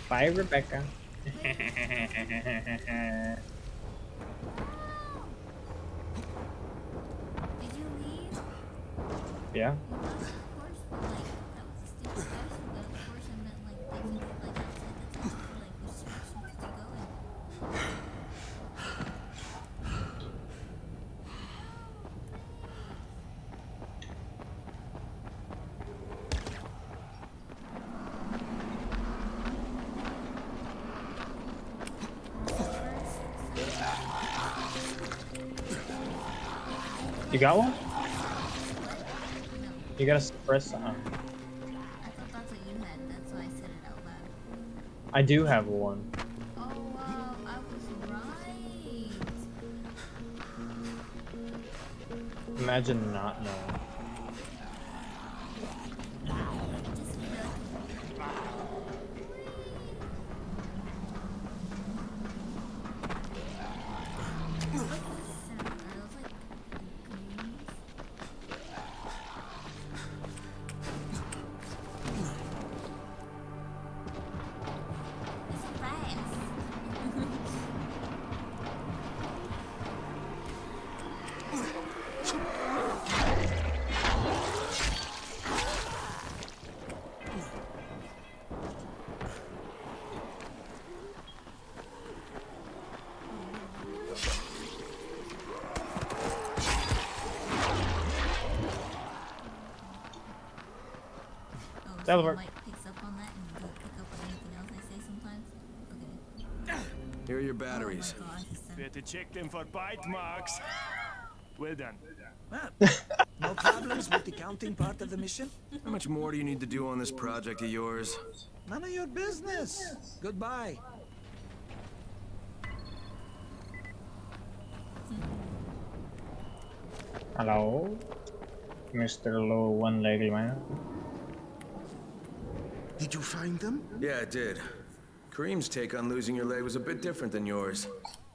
Bye, Rebecca. Did you leave? Yeah. You left, of course, but like, that was a stupid question, but of course I meant like, did you like outside the town, like, which direction did you go in? You got one? No. You gotta suppress. I thought that's what you had. That's why I said it out loud. I do have one. Oh wow, I was right. Imagine not knowing. Just feel like what's this sound? Are those like goons? It's fast. Oh, so Teleport. Mike picks up on that and doesn't pick up on anything else I say sometimes? Okay. Here are your batteries. Oh my god, he said. Better check them for bite marks. Well done. Well, no problems with the counting part of the mission? How much more do you need to do on this project of yours? None of your business. Goodbye. Hello, Mr. Low One-Legged Man. Did you find them? Yeah, it did. Kareem's take on losing your leg was a bit different than yours.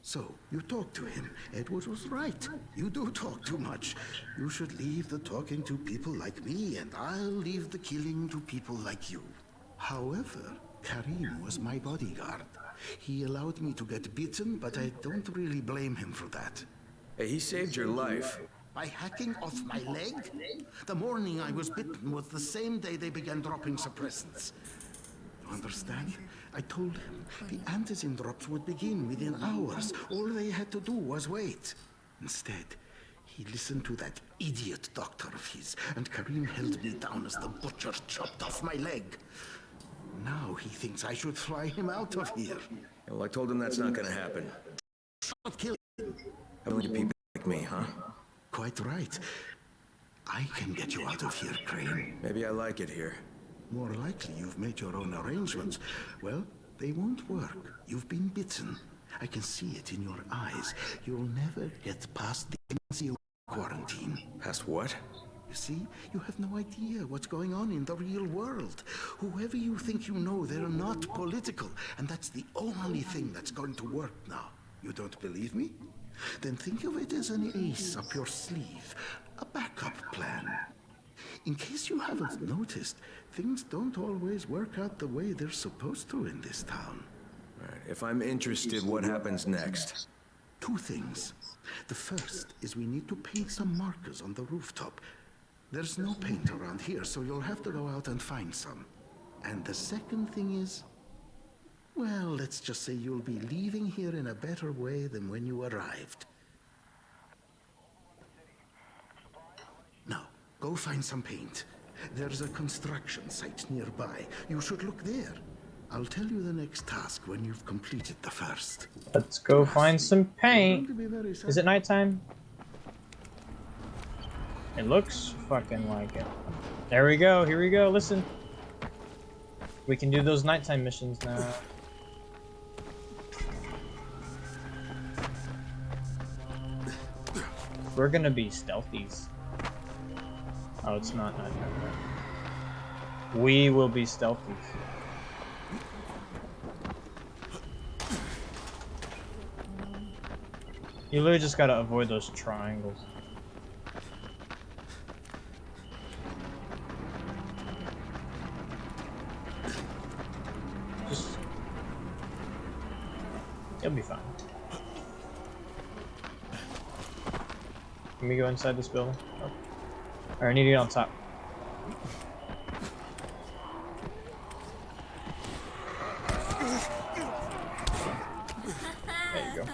So, you talked to him. Edward was right. You do talk too much. You should leave the talking to people like me, and I'll leave the killing to people like you. However, Kareem was my bodyguard. He allowed me to get bitten, but I don't really blame him for that. Hey, he saved your life. By hacking off my leg? The morning I was bitten was the same day they began dropping suppressants. You understand? I told him the antizin drops would begin within hours. All they had to do was wait. Instead, he listened to that idiot doctor of his, and Kareem held me down as the butcher chopped off my leg. Now he thinks I should fly him out of here. Well, I told him that's not gonna happen. Not kill him. Only people like me, huh? Quite right. I can get you out of here, Crane. Maybe I like it here. More likely you've made your own arrangements. Well, they won't work. You've been bitten. I can see it in your eyes. You'll never get past the NCO quarantine. Past what? You see, you have no idea what's going on in the real world. Whoever you think you know, they're not political. And that's the only thing that's going to work now. You don't believe me? Then think of it as an ace up your sleeve. A backup plan. In case you haven't noticed, things don't always work out the way they're supposed to in this town. Right. If I'm interested, what happens next? Two things. The first is we need to paint some markers on the rooftop. There's no paint around here, so you'll have to go out and find some. And the second thing is, well, let's just say you'll be leaving here in a better way than when you arrived. Now, go find some paint. There's a construction site nearby. You should look there. I'll tell you the next task when you've completed the first. Let's go find some paint. Going to be very Is it nighttime? It looks fucking like it. There we go. Here we go. Listen. We can do those nighttime missions now. We're gonna be stealthies. Oh, it's not nighttime. We will be stealthies. You literally just gotta avoid those triangles. Just... You'll be fine. Can we go inside this building? Oh. Alright, I need to get on top. There you go.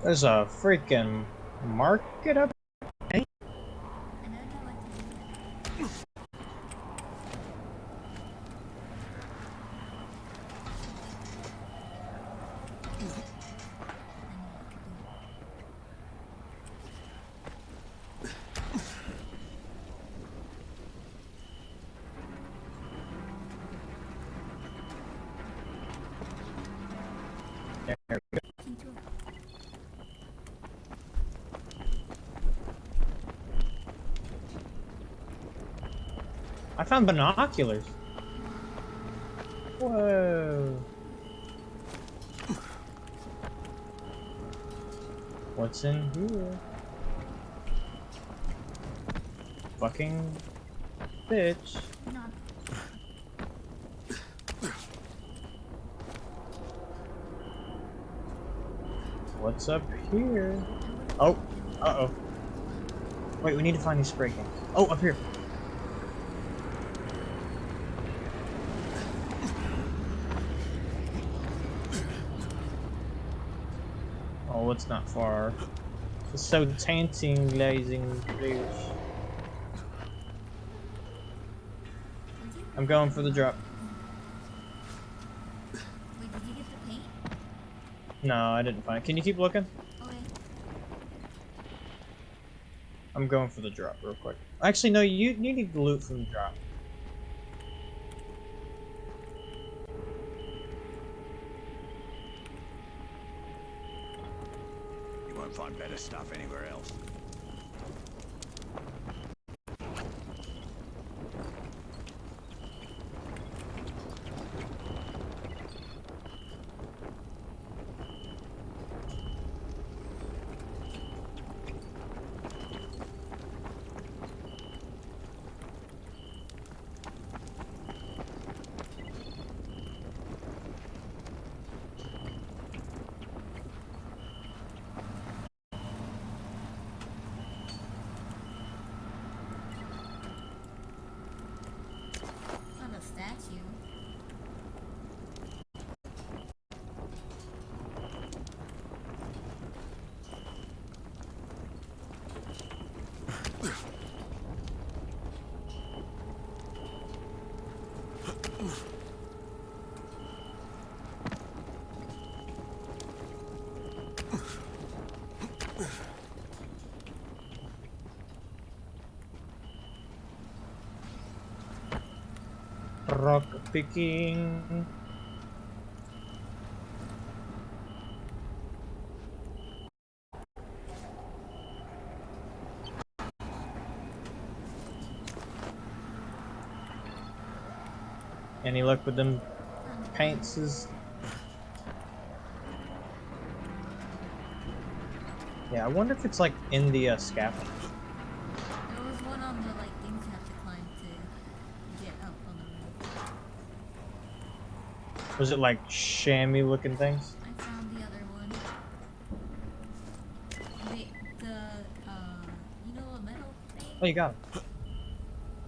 There's a freaking market up. I don't know what to do. There we go. Into it. I found binoculars. Whoa. What's in here? Fucking bitch. Not. What's up here? Oh, uh-oh. Wait, we need to find these spray cans. Oh, up here. Oh, it's not far. It's so tantalizing, please. I'm going for the drop. Wait, did you get the paint? No, I didn't find it. Can you keep looking? Okay. I'm going for the drop real quick. Actually, no, you need the loot from the drop. You won't find better stuff anywhere else. Not a statue. Rock picking. Any luck with them paints? Yeah, I wonder if it's like in the scaffold. There was one on the like things you have to climb to get up on the roof. Was it like chamois looking things? I found the other one. You know a metal thing? Oh, you got it.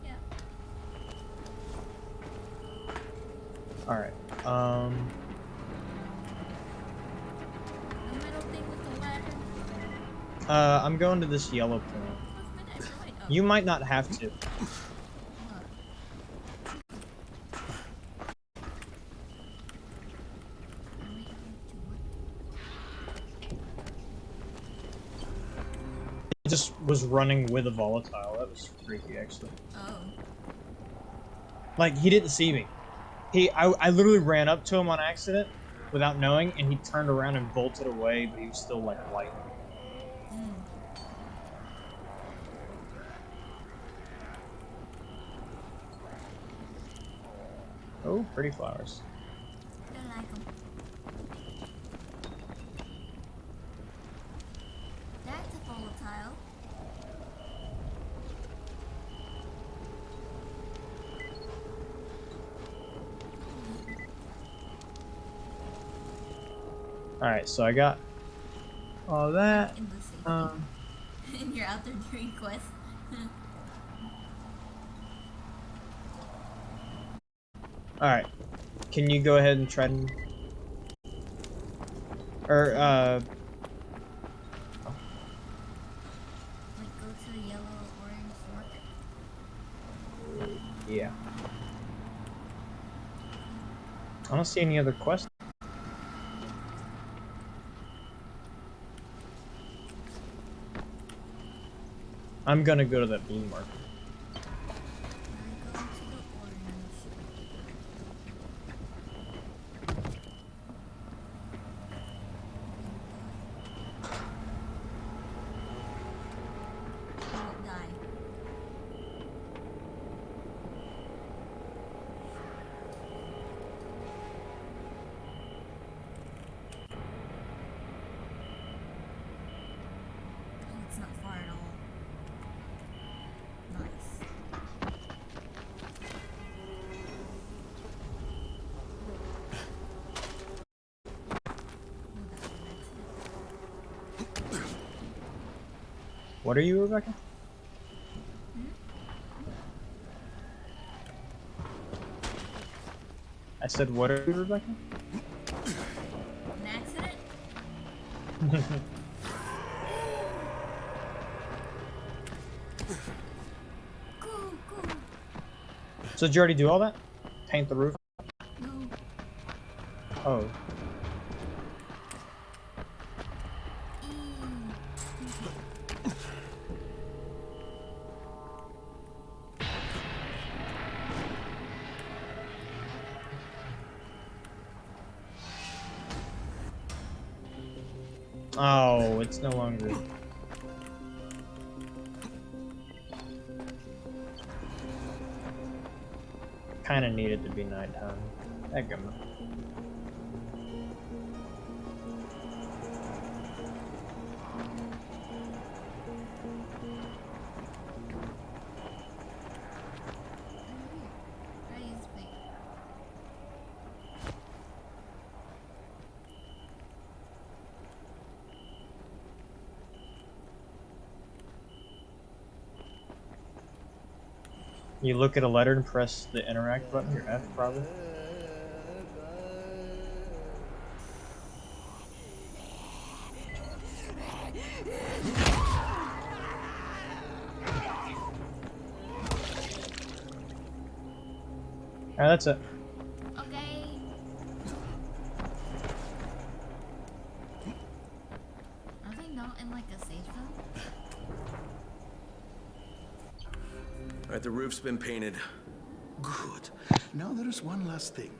Yeah. Alright. The metal thing with the ladder. I'm going to this yellow point. What's midnight? Wait, oh. You might not have to. Hold on. Wait, to what? It just was running with a volatile. That was freaky, actually. Oh. Like, he didn't see me. I literally ran up to him on accident without knowing, and he turned around and bolted away, but he was still, like, light. Oh, pretty flowers. Don't like 'em. That's a volatile. Alright, so I got all that. In the safety. And you're out there doing quests. Alright. Can you go ahead and try to... Or, Yeah. I don't see any other quests. I'm gonna go to that blue market. I go to the orange. Don't die. Oh, it's not far at all. Nice. Oh, that's an accident. What are you, Rebecca? I said, what are you, Rebecca? An accident? Go, go. So did you already do all that? Paint the roof? No. Oh. Oh, it's no longer. Kind of needed to be nighttime. Heck, I use bait. You look at a letter and press the interact button, your F probably. Alright, that's it. Okay. Are they not in like a safe zone? Alright, the roof's been painted. Good. Now there is one last thing.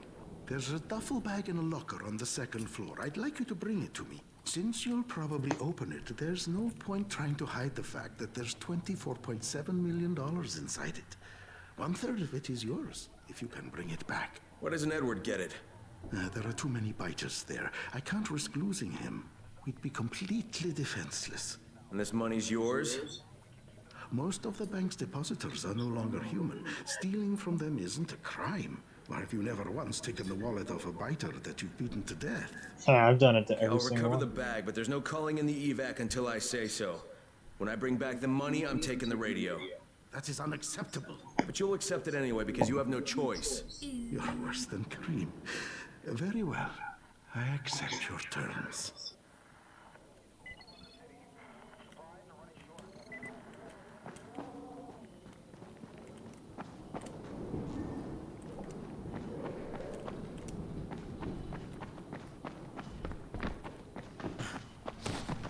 There's a duffel bag in a locker on the second floor. I'd like you to bring it to me. Since you'll probably open it, there's no point trying to hide the fact that there's $24.7 million inside it. 1/3 of it is yours, if you can bring it back. Why doesn't Edward get it? There are too many biters there. I can't risk losing him. We'd be completely defenseless. And this money's yours? Most of the bank's depositors are no longer human. Stealing from them isn't a crime. Or have you never once taken the wallet of a biter that you've beaten to death? Yeah, I've done it to every I'll single recover one. the bag, but there's no calling in the evac until I say so. When I bring back the money, I'm taking the radio. That is unacceptable. But you'll accept it anyway because you have no choice. You're worse than Kareem. Very well. I accept your terms.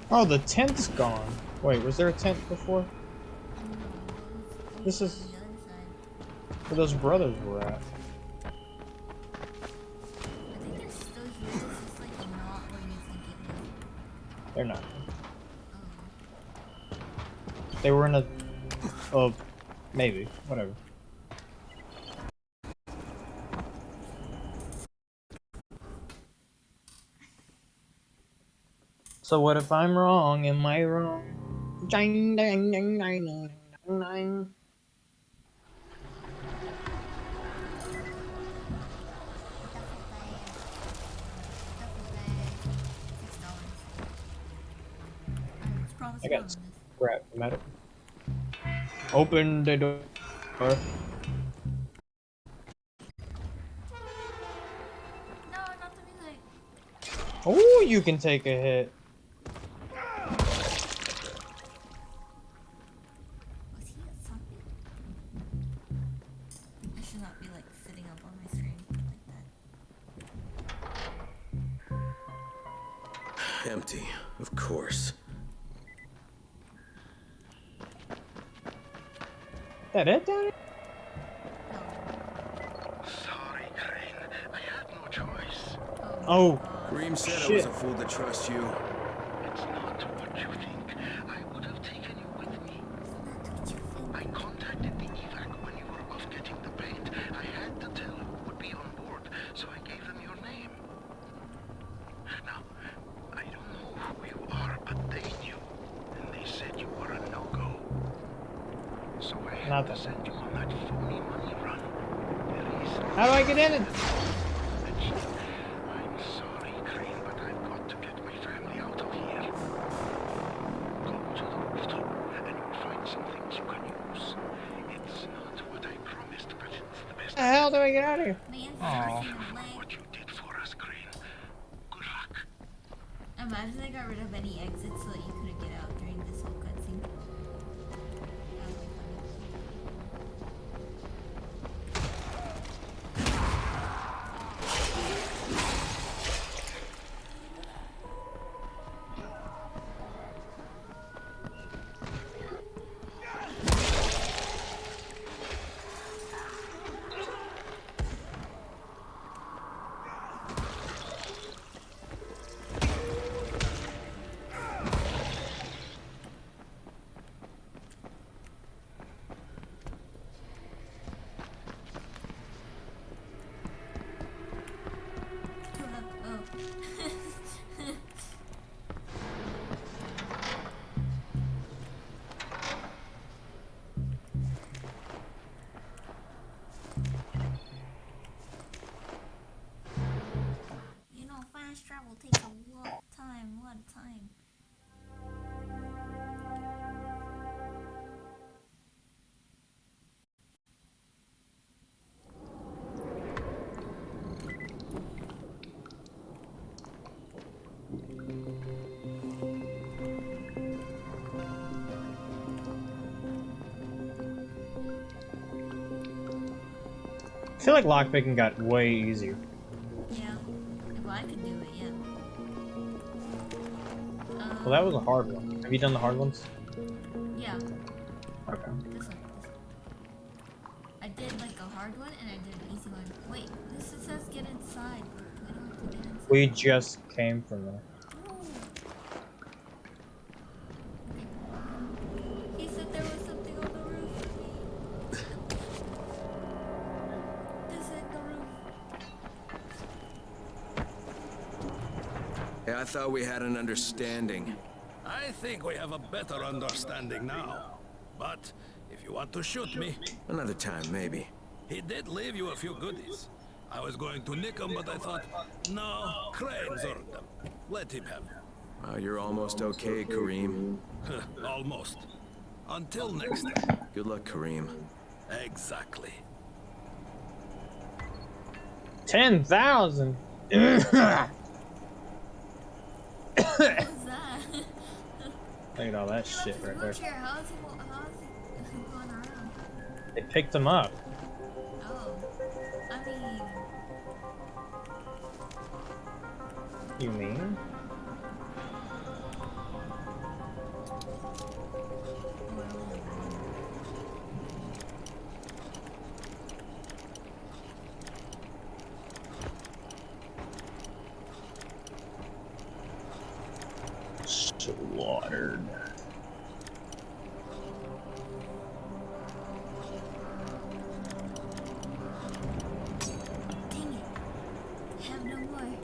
Oh, the tent's gone. Wait, was there a tent before? This is The other side. where those brothers were at. I think they're still here. It's just like not where you think it is. They're not. Oh. They were in a... Oh, maybe. Whatever. So what if I'm wrong? Am I wrong? Ding, ding, ding, ding, ding, ding. I got scrap metal. Open the door. No, not the music. Oh, you can take a hit. Was he at something? Empty, of course. That it, Daddy? Sorry, Crane. I had no choice. Oh, Kareem said I shit. was a fool to trust you. It's not what you think. I would have taken you with me. I contacted the evac when you were off getting the paint. I had to tell who would be on board, so I gave them your name. Now, I don't know who you are, but they knew, and they said you were a no-go. So I had Not to that send you on that phony money run. There is How do I get in it? I'm sorry, Crane, but I've got to get my family out of here. Go to the rooftop, and you'll find some things you can use. It's not what I promised, but it's the best. How the hell do I get out of here? Man, Aw. in the leg. What you did for us, Crane. Good luck. Imagine I got rid of any exits so that you couldn't get out during this whole cutscene. That would be funny. Oh. You know, fast travel takes a lot of time, I feel like lockpicking got way easier. Yeah. If I could do it, yeah. Well, that was a hard one. Have you done the hard ones? Yeah. Okay. This one. I did like a hard one and I did an easy one. Wait, this says get inside, but we don't have to get inside. We just came from there. He said there was something on the roof for me. This ain't the roof. Hey, I thought we had an understanding. I think we have a better understanding now. But if you want to shoot me, Another time, maybe. he did leave you a few goodies. I was going to nick them, but I thought, no, Crane's earned them. Let him have them. You're almost okay, Kareem. Almost. Until next time. Good luck, Kareem. Exactly. 10,000. What was that? Look at all that shit right there. Wheelchair, how is he going around? They picked him up. Oh. I mean, You mean? Slaughtered. dang it. I have no more.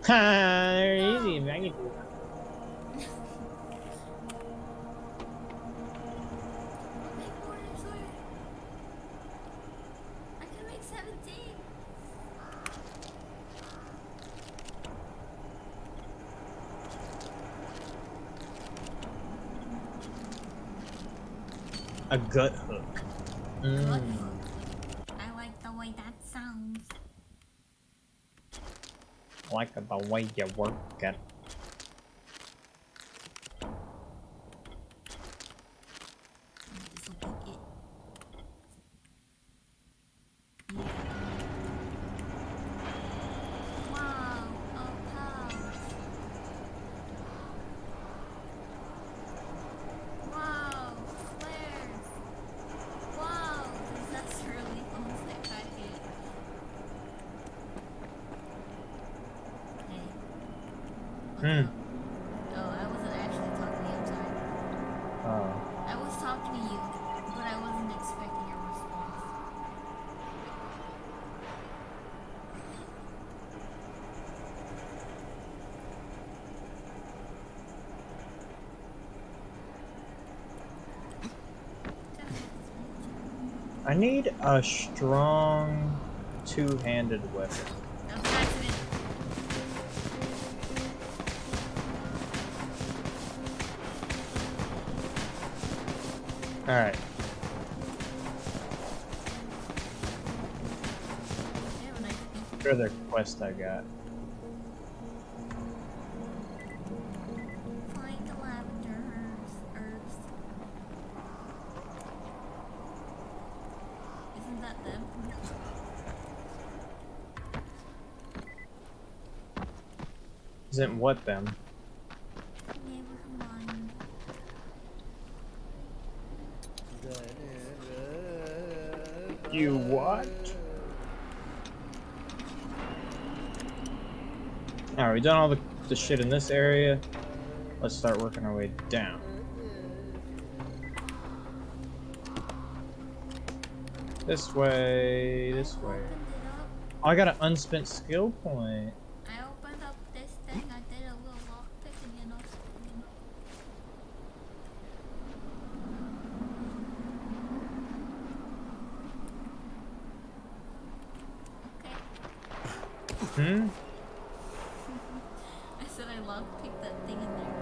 Ha! They're easy. I can do that. Make more, I swear. I can make 17. A gut hook. Good hook. I like the way that sounds. Like the way you work it. This will be it. Yeah. Wow, a pouch. Hmm. Oh, I wasn't actually talking to you. I'm sorry. Oh. I was talking to you, but I wasn't expecting a response. I need a strong two-handed weapon. That was an accident. Alright. They have a nice beak. What other quest I got? Find the lavender herbs. Isn't that them? Isn't what them? Never mind. You what? Alright, we done all the shit in this area. Let's start working our way down. This way, this way. Opened it up. Oh, I got an unspent skill point. I opened up this thing. I did a little lockpick and you know. Okay. Hmm? I said I lockpicked that thing in there.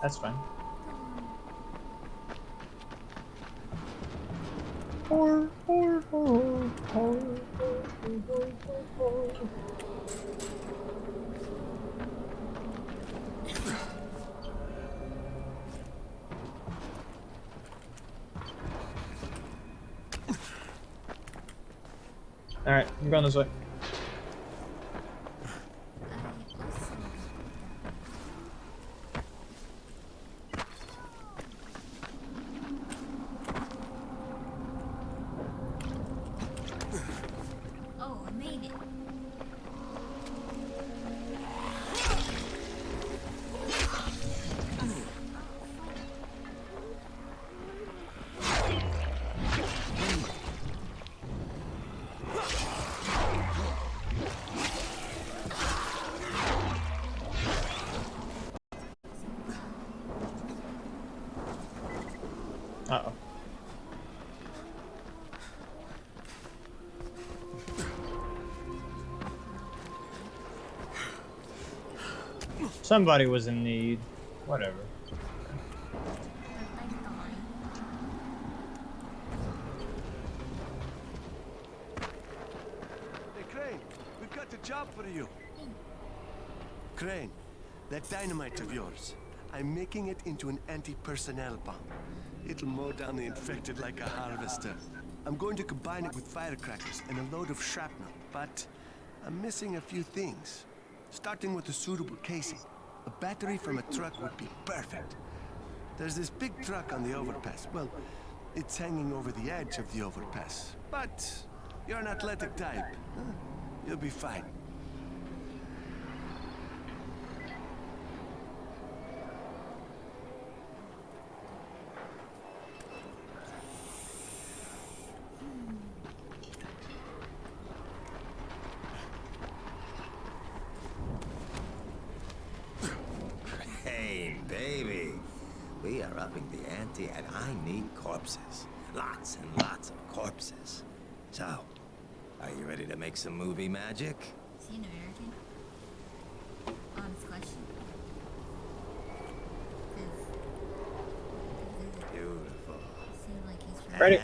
That's fine. Alright, I'm going this way. Oh, I made it. Uh-oh. Somebody was in need. Whatever. Hey, Crane, we've got a job for you. Crane, that dynamite of yours, I'm making it into an anti-personnel bomb. It'll mow down the infected like a harvester. I'm going to combine it with firecrackers and a load of shrapnel, but I'm missing a few things. Starting with a suitable casing. A battery from a truck would be perfect. There's this big truck on the overpass. Well, it's hanging over the edge of the overpass. But you're an athletic type. Huh? You'll be fine. Hey, baby. We are upping the ante and I need corpses. Lots and lots of corpses. So, are you ready to make some movie magic? Is he an American? Honest question. Beautiful. Seems like he's from Ready.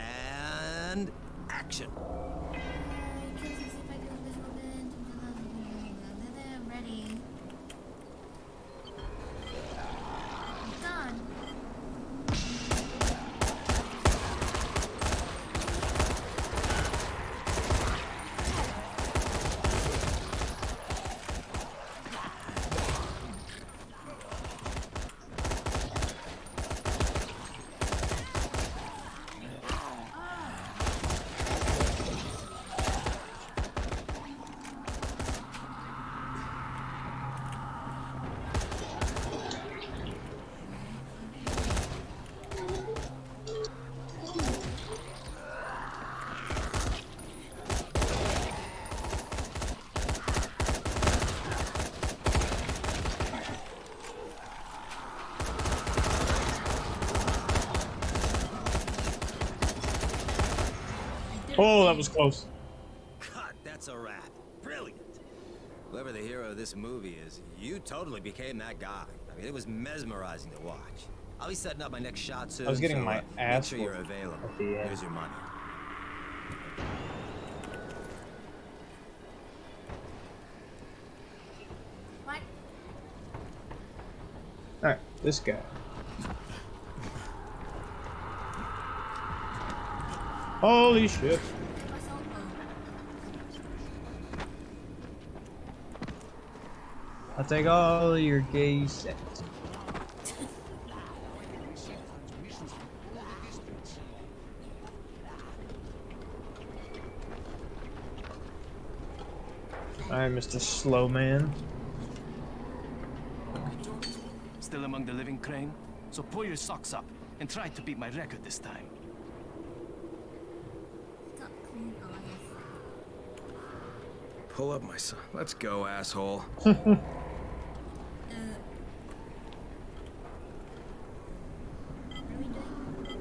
And action. I'm ready. I'm done. Oh, that was close. Cut, that's a wrap. Brilliant. Whoever the hero of this movie is, you totally became that guy. I mean, it was mesmerizing to watch. I'll be setting up my next shot soon. I was getting so, my make ass sure you're whooped available. at the end. Here's your money. What? Alright, this guy. Holy shit. What's elbow? I'll take all your gay sex. Alright, Mr. Slow Man. Still among the living, Crane? So pull your socks up and try to beat my record this time. Got clean eyes. Pull up, my son. Let's go, asshole. What are we doing?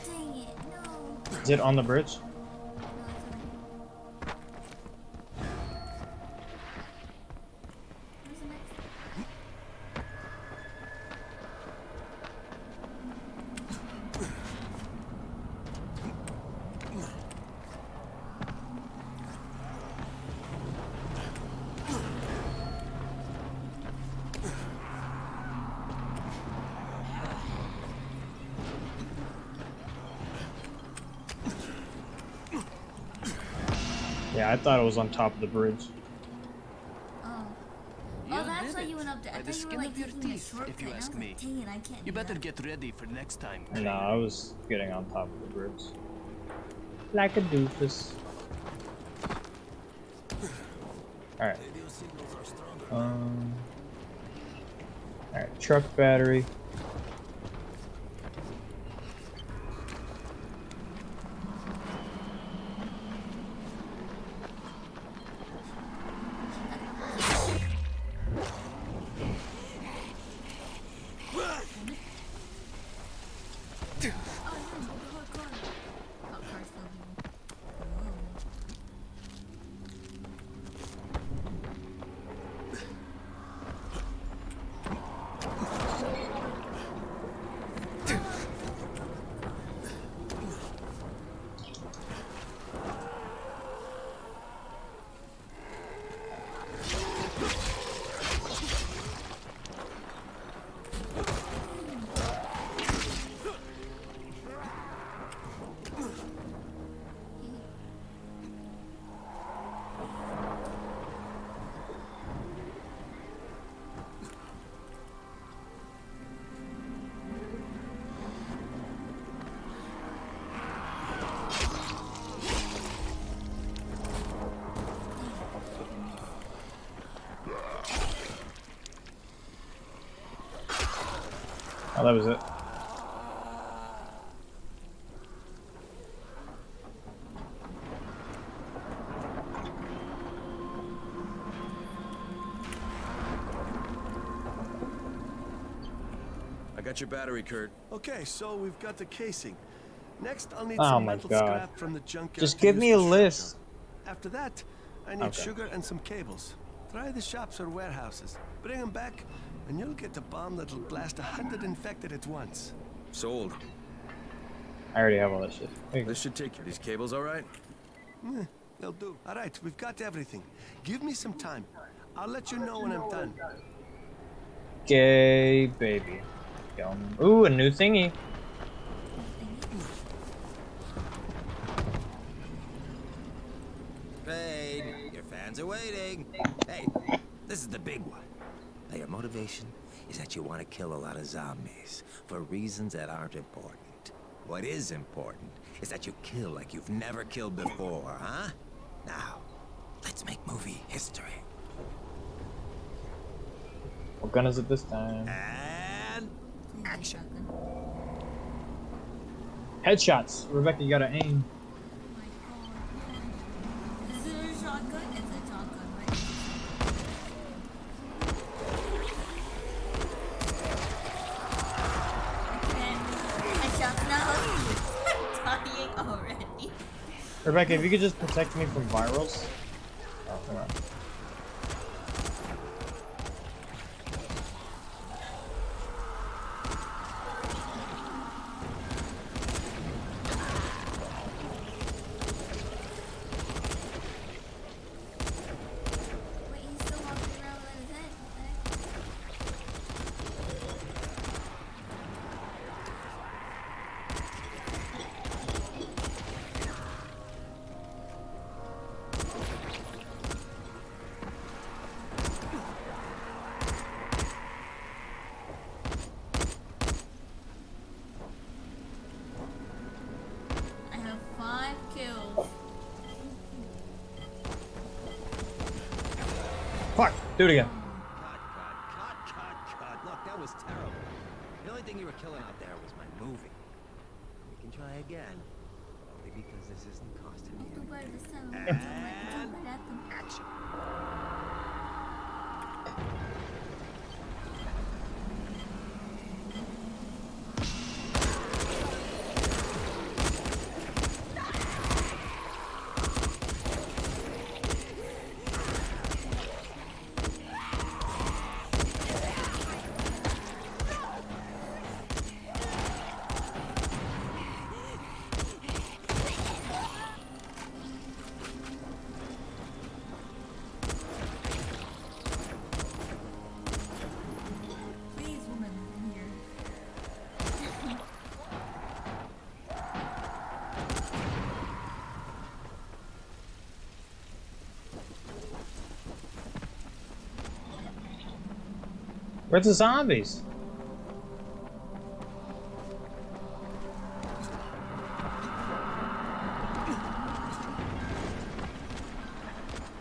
Dang it, no. Is it on the bridge? Where's the next? Yeah, I thought it was on top of the bridge. Oh. You Oh, that's did why it. you went up there. I By the thought you were skin like of your taking a teeth, shortcut. if you and I ask was me. like, dang it, I can't You do better that. get ready for next time. No, Crane. I was getting on top of the bridge. Like a doofus. Alright. Alright, truck battery. Oh, that was it. I got your battery, Kurt. Okay, so we've got the casing. Next, I'll need Oh some my metal God. scrap from the junkyard. Just to give use me for a shrapnel. list. After that, I need Okay. sugar and some cables. Try the shops or warehouses. Bring them back, and you'll get a bomb that'll blast 100 infected at once. Sold. I already have all that shit. There you go. This should take you. These cables all right? They'll do. All right, we've got everything. Give me some time. I'll let you know when I'm done. Gay baby. Ooh, a new thingy. Crane, your fans are waiting. Hey, this is the big one. Now, your motivation is that you want to kill a lot of zombies for reasons that aren't important. What is important is that you kill like you've never killed before, huh? Now, let's make movie history. What gun is it this time? And action. Headshots. Rebecca, you gotta aim. Is it a shotgun? It's a shotgun, right? Headshots now. I'm dying already. Rebecca, if you could just protect me from virals. Oh, come on. Wait, he's still walking around with his head. What the heck? I have 5 kills. Fuck! Do it again. Cut. Look, that was terrible. The only thing you were killing out there was my movie. We can try again. Only because this isn't costing me Do better this time. anything. Jump right at them. Action. Please, woman, here. Where's the zombies?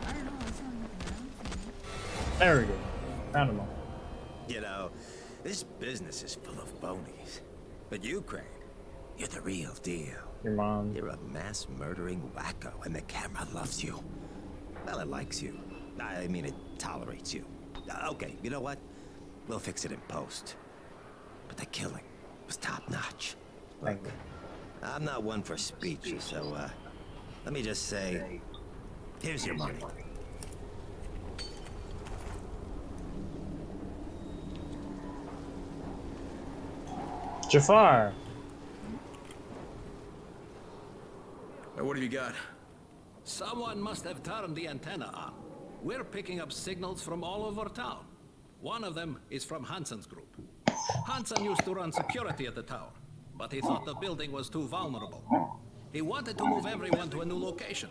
I don't know what's happening around. There we go. Found them all. You know, this business is full of phonies. But you, Crane, you're the real deal. Your mom. You're a mass murdering wacko, and the camera loves you. Well, it likes you. I mean, it tolerates you. Okay, you know what? We'll fix it in post. But the killing was top-notch. Look, Thank you. I'm not one for speech, so, let me just say, here's your money. Jafar. Now, what have you got? Someone must have turned the antenna on. We're picking up signals from all over town. One of them is from Hansen's group. Hansen used to run security at the tower, but he thought the building was too vulnerable. He wanted to move everyone to a new location.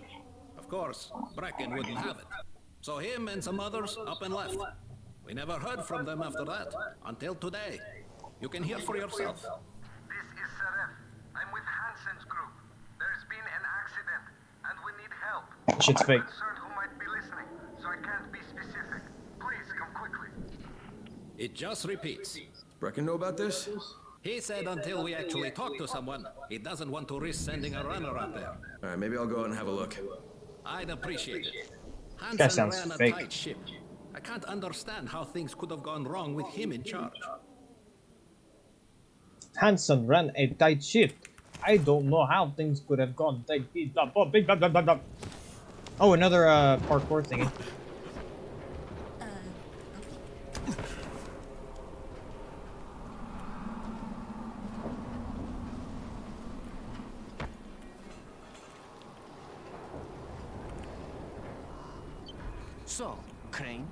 Of course, Brecken wouldn't have it. So him and some others up and left. We never heard from them after that, until today. You can hear for yourself. This is Seref. I'm with Hansen's group. There's been an accident, and we need help. Shit's fake. I'm concerned who might be listening, so I can't be specific. Please come quickly. It just repeats. Brecken know about this? He said until we actually talk to someone, he doesn't want to risk sending a runner out there. All right, maybe I'll go out and have a look. I'd appreciate it. Guy Hansen sounds ran a fake. tight ship. I can't understand how things could have gone wrong with him in charge. Hansen ran a tight ship. I don't know how things could have gone. Oh, another parkour thingy. So, Crane,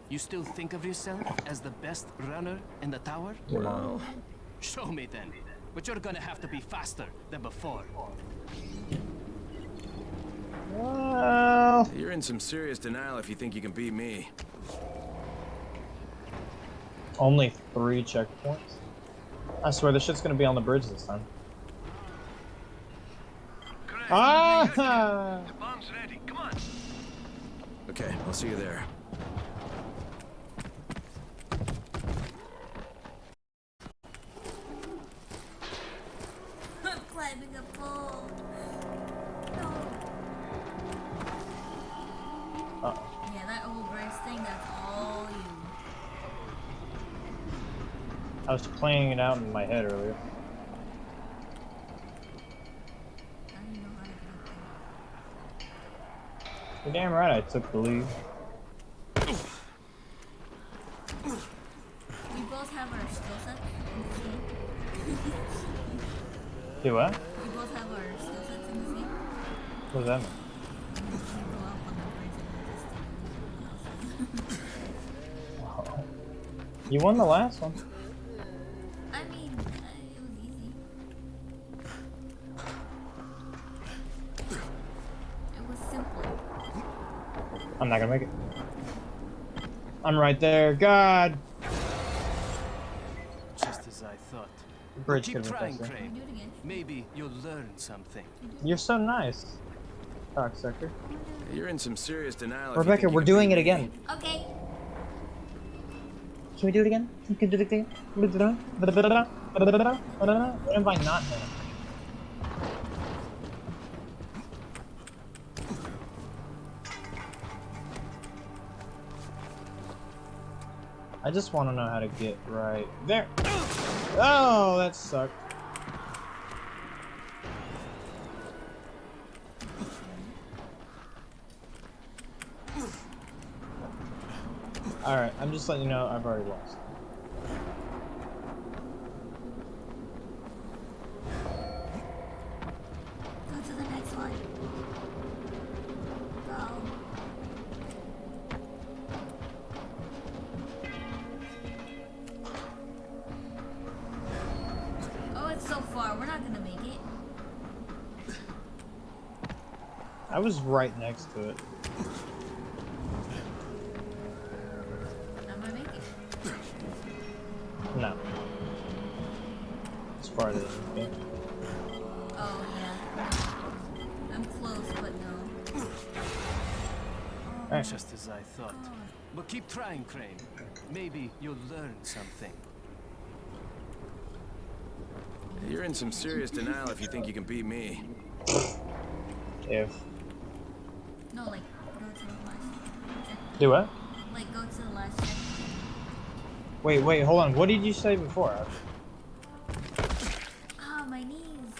you still think of yourself as the best runner in the tower? Well, Show me then. But you're gonna have to be faster than before. Well, you're in some serious denial if you think you can beat me. only 3 checkpoints. I swear this shit's gonna be on the bridge this time. Ah! The bomb's ready. Come on. Okay, I'll see you there. climbing a pole. No. Yeah, that old Bryce thing, that's all you. I was playing it out in my head earlier. I don't even know how to get up there. You're damn right I took the lead. We both have our skill sets in this game. Do what? We both have our skill sets in this game. What does that mean? You can go up on the bridge and then just You won the last one. I mean, it was easy. It was simple. I'm not gonna make it. I'm right there. God! Just as I thought. Bridge Keep couldn't trying, pass it. Crane. Maybe you'll learn something. You're so nice. Cocksucker. You're in some serious denial. if you Rebecca, think you we're can doing beat it me. again. Okay. Can we do it again? Can we do it again? What am I not doing? I just want to know how to get right there. Oh, that sucked. Alright, I'm just letting you know I've already lost. Go to the next one. Go. Oh, it's so far. We're not gonna make it. I was right next to it. I'm gonna make it. No. It's farther than me. Oh, yeah. I'm close, but no. Alright. Just as I thought. But keep trying, Crane. Maybe you'll learn something. You're in some serious denial if you think you can beat me. If. No, like, go to the last check. Do what? Like, go to the last check. Wait, hold on. What did you say before? Ah, my knees.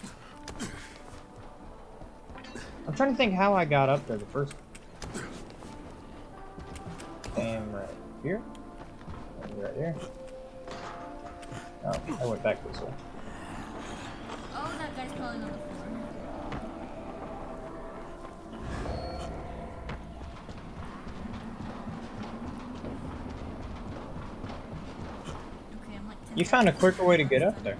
I'm trying to think how I got up there the first time. Damn, right here? And right here. Oh, I went back this way. Oh, that guy's crawling on the floor. Okay, I'm like 10 You found a quicker way to get up there.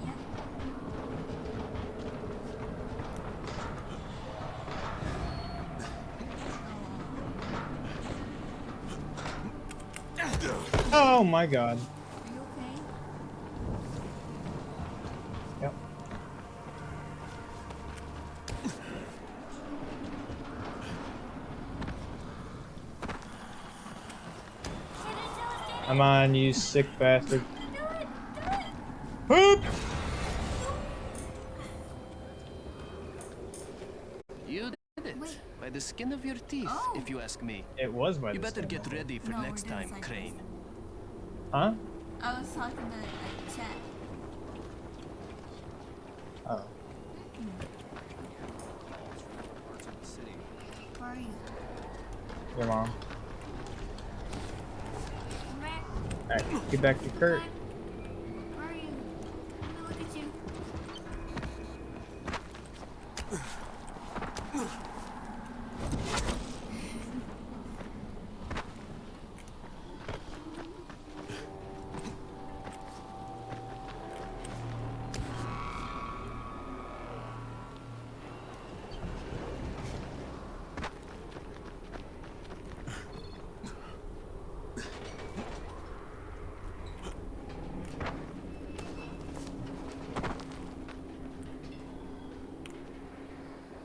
Oh my god. Are you okay? Yep. Come on, you sick bastard. Poop! You did it. By the skin of your teeth, if you ask me. It was by You the better skin get of my ready for No, next we're doing time, side Crane. Huh? I was talking to like chat. Oh. Where are you? Your mom. Come back. Alright, get back to Kurt. Where are you? Let me look at you.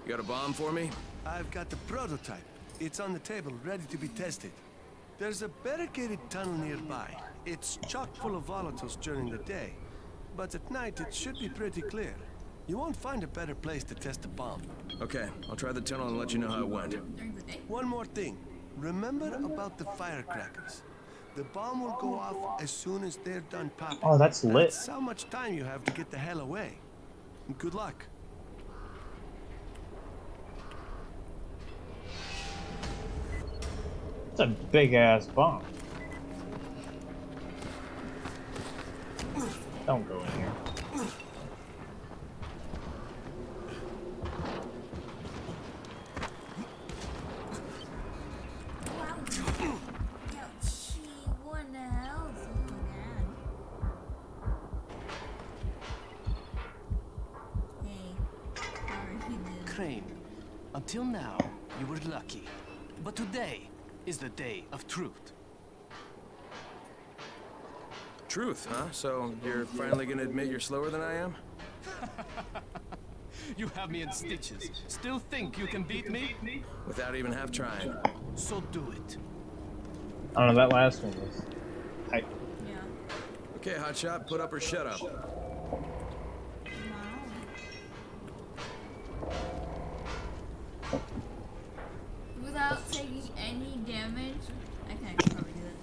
You got a bomb for me? I've got the prototype. It's on the table, ready to be tested. There's a barricaded tunnel nearby. It's chock full of volatiles during the day, but at night it should be pretty clear. You won't find a better place to test a bomb. Okay, I'll try the tunnel and let you know how it went. During the day? One more thing. Remember about the firecrackers. The bomb will go off as soon as they're done popping. Oh, that's lit. That's how much time you have to get the hell away. Good luck. It's a big ass bomb. Don't go in here. Ouchie, what the hell? Hey, how are you doing? Crane, until now, you were lucky. But today is the day of truth. Truth, huh? So you're finally gonna admit you're slower than I am? You have me in stitches. Still think you can beat me? Without even half trying. So do it. I don't know, that last one was tight. Yeah. Okay, hotshot, put up or shut up. Without taking any damage, I can actually probably do it.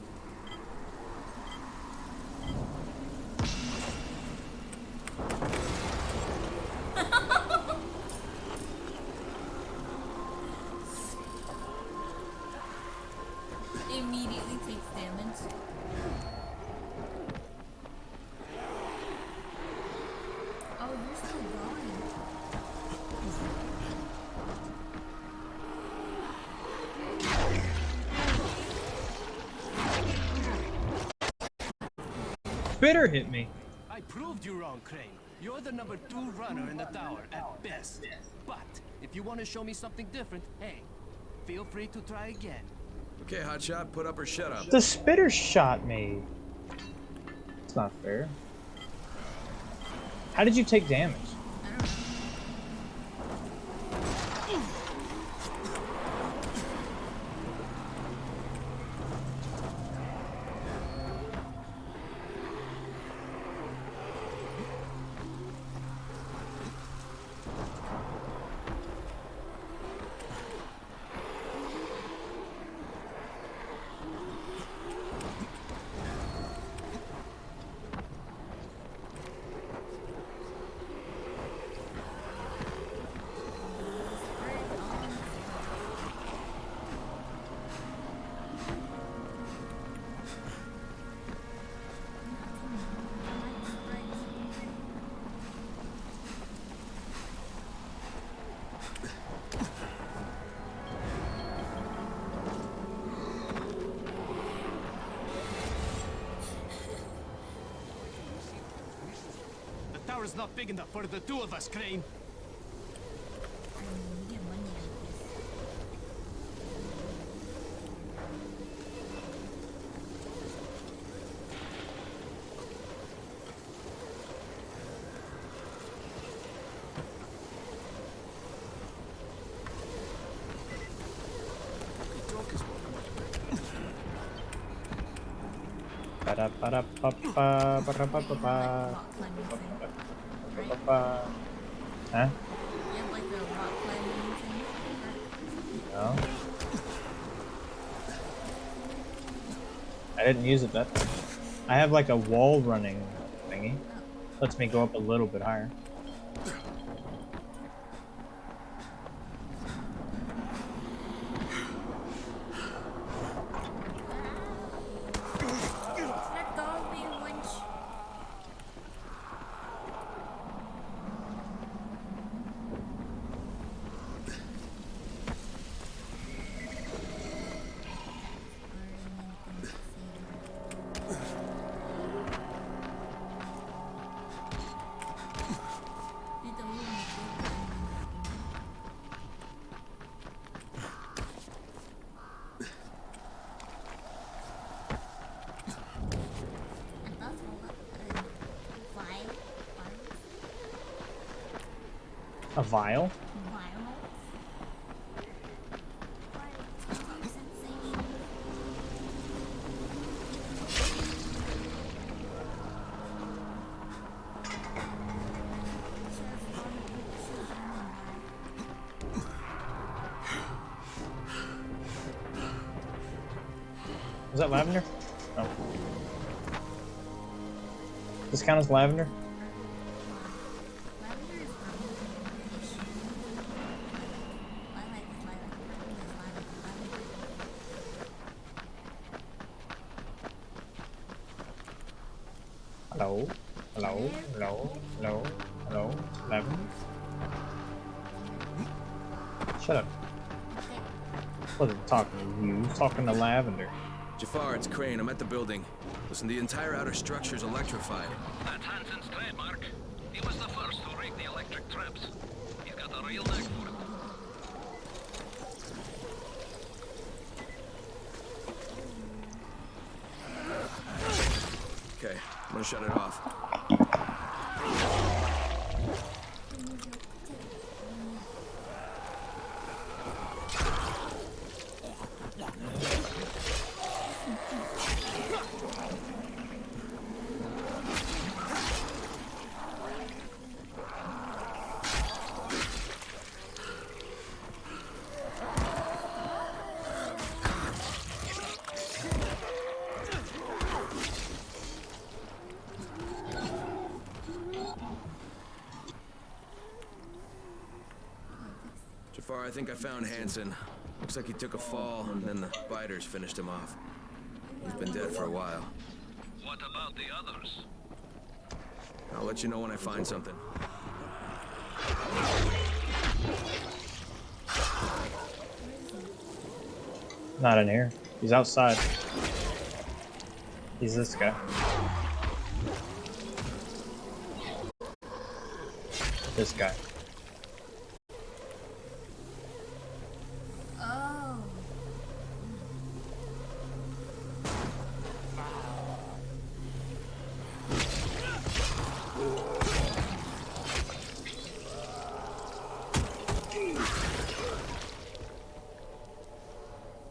Immediately takes damage. Oh, you're still going. Spitter hit me. I proved you wrong, Crane. You're the number 2 runner in the tower at best. But if you want to show me something different, hey, feel free to try again. Okay, hotshot, put up or shut up. The spitter shot me. It's not fair. How did you take damage? The tower's not big enough for the 2 of us, Crane. Huh? You have like a rock climbing thing? No. I didn't use it that time. I have like a wall running thingy. Lets me go up a little bit higher. Let go of me, winch. A vial? Is that lavender? No. Does this count as lavender? Lavender is brownish. Lilac is lilac. Purple is lilac. Lavender Hello? Hello? Hello? Hello? Hello? Lavender? Shut up. Wasn't talking to you, talking to lavender. Jafar, it's Crane. I'm at the building. Listen, the entire outer structure's electrified. That's Hansen's trademark. He was the first to rig the electric traps. He's got a real knack for it. Okay, I'm gonna shut it off. Jafar, I think I found Hansen. Looks like he took a fall, and then the biters finished him off. He's been dead for a while. What about the others? I'll let you know when I find something. Not in here. He's outside. He's this guy. This guy. Oh.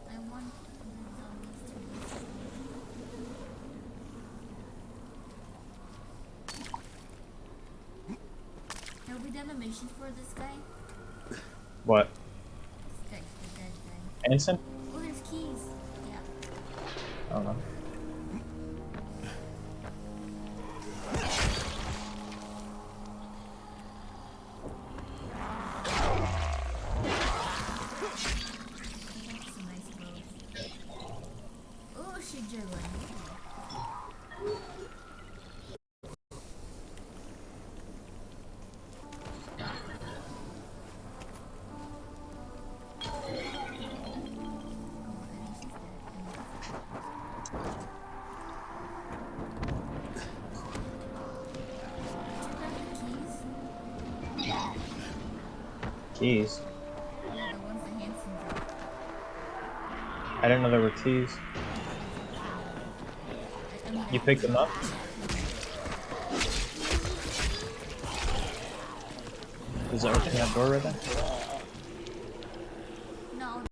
I want the zombies to be. Have we done a mission for this guy? What? This guy, the dead guy. Anson? Oh, there's keys. Yeah. I don't know. That's some nice clothes. Oh, she jiggling. Keys? Yeah, the ones that Hanson dropped. I didn't know there were keys. You picked them up? Does it open that door right there? No.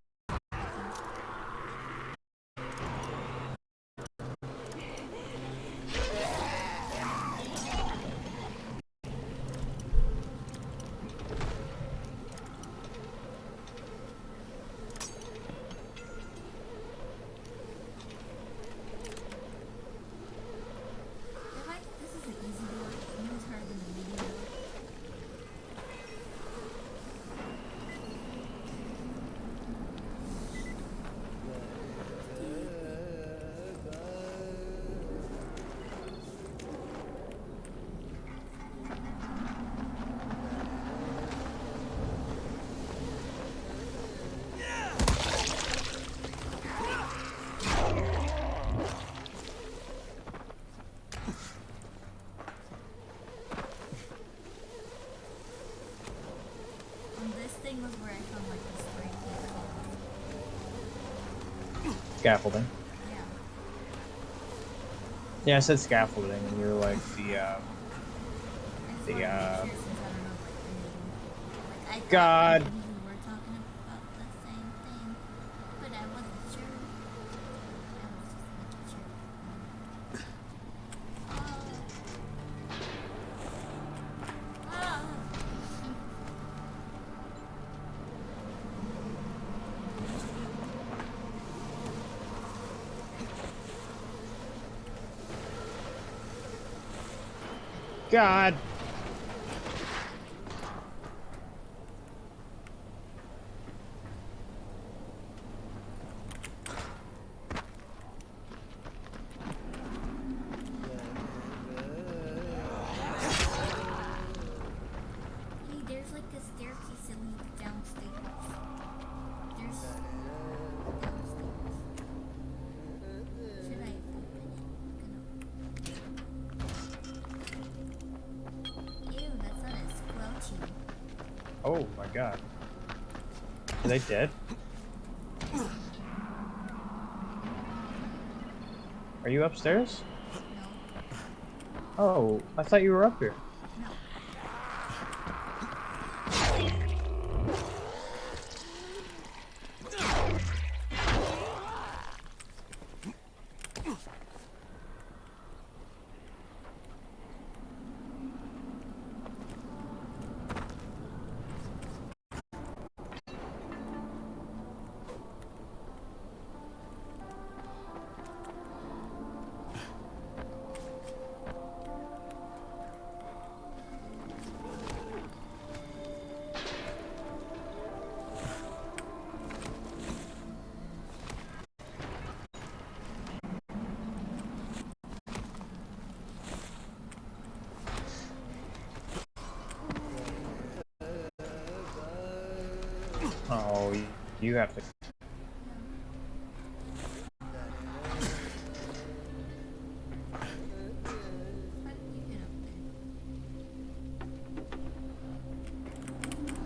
I like this is an easy door. I think it's harder than the medium door. And this thing was where I found like the spray paint. Scaffolding. Yeah. Yeah, I said scaffolding, and you were like I just wanted to make sure since I don't know like the name. Like I thought God. maybe we were talking about the same thing, but I wasn't sure. I was just making sure. Ah. God. Hey, there's like a staircase that leads downstairs. There's downstairs. Should I open it? Ew, that's not as squelchy. Oh my God. Are they dead? Are you upstairs? No. Oh, I thought you were up here. No. Oh, you have to.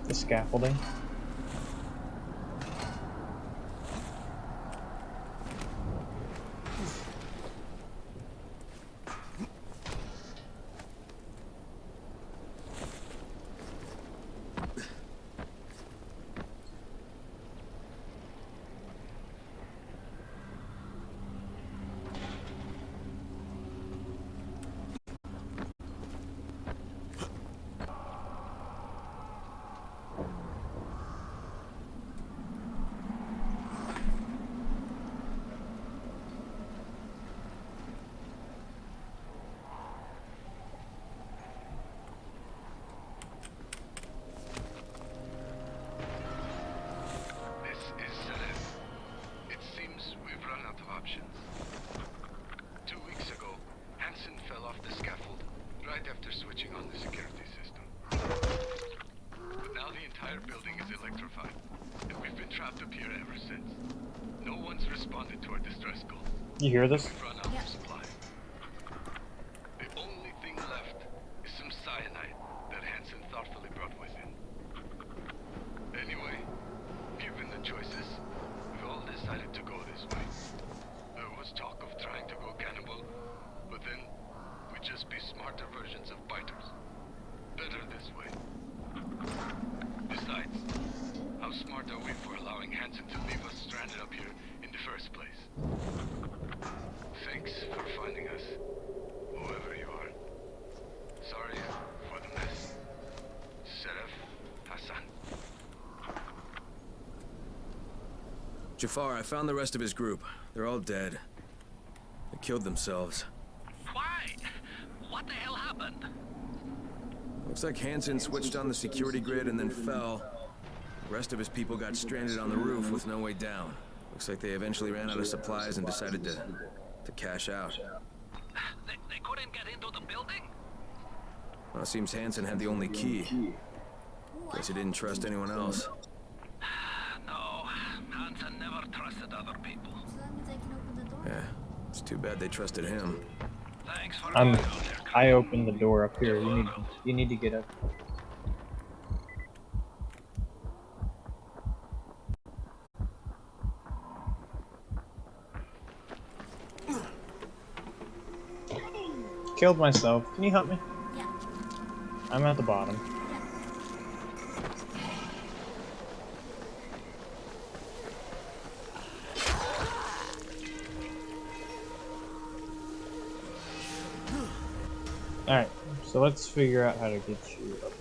The scaffolding. This is Celeste. It seems we've run out of options. 2 weeks ago, Hansen fell off the scaffold right after switching on the security system. But now the entire building is electrified, and we've been trapped up here ever since. No one's responded to our distress calls. You hear this? We've run out of supplies. The only thing left is some cyanide that Hansen thoughtfully brought with him. Anyway, given the choices, we all decided to go this way. There was talk of trying to go cannibal, but then we'd just be smarter versions of biters. Better this way. Besides, how smart are we for allowing Hansen to leave us stranded up here in the first place? Thanks for finding us, whoever you are. Sorry for the mess. Seraph Hassan. Jafar, I found the rest of his group. They're all dead. They killed themselves. Why? What the hell happened? Looks like Hansen switched on the security grid and then fell. The rest of his people got stranded on the roof with no way down. Looks like they eventually ran out of supplies and decided to cash out. They couldn't get into the building? Well, it seems Hansen had the only key. Guess he didn't trust anyone else. No, Hansen never trusted other people. So that means I can open the door. Yeah, it's too bad they trusted him. Thanks for I opened the door up here. You need to get up. Killed myself. Can you help me? Yeah. I'm at the bottom. Alright, so let's figure out how to get you up.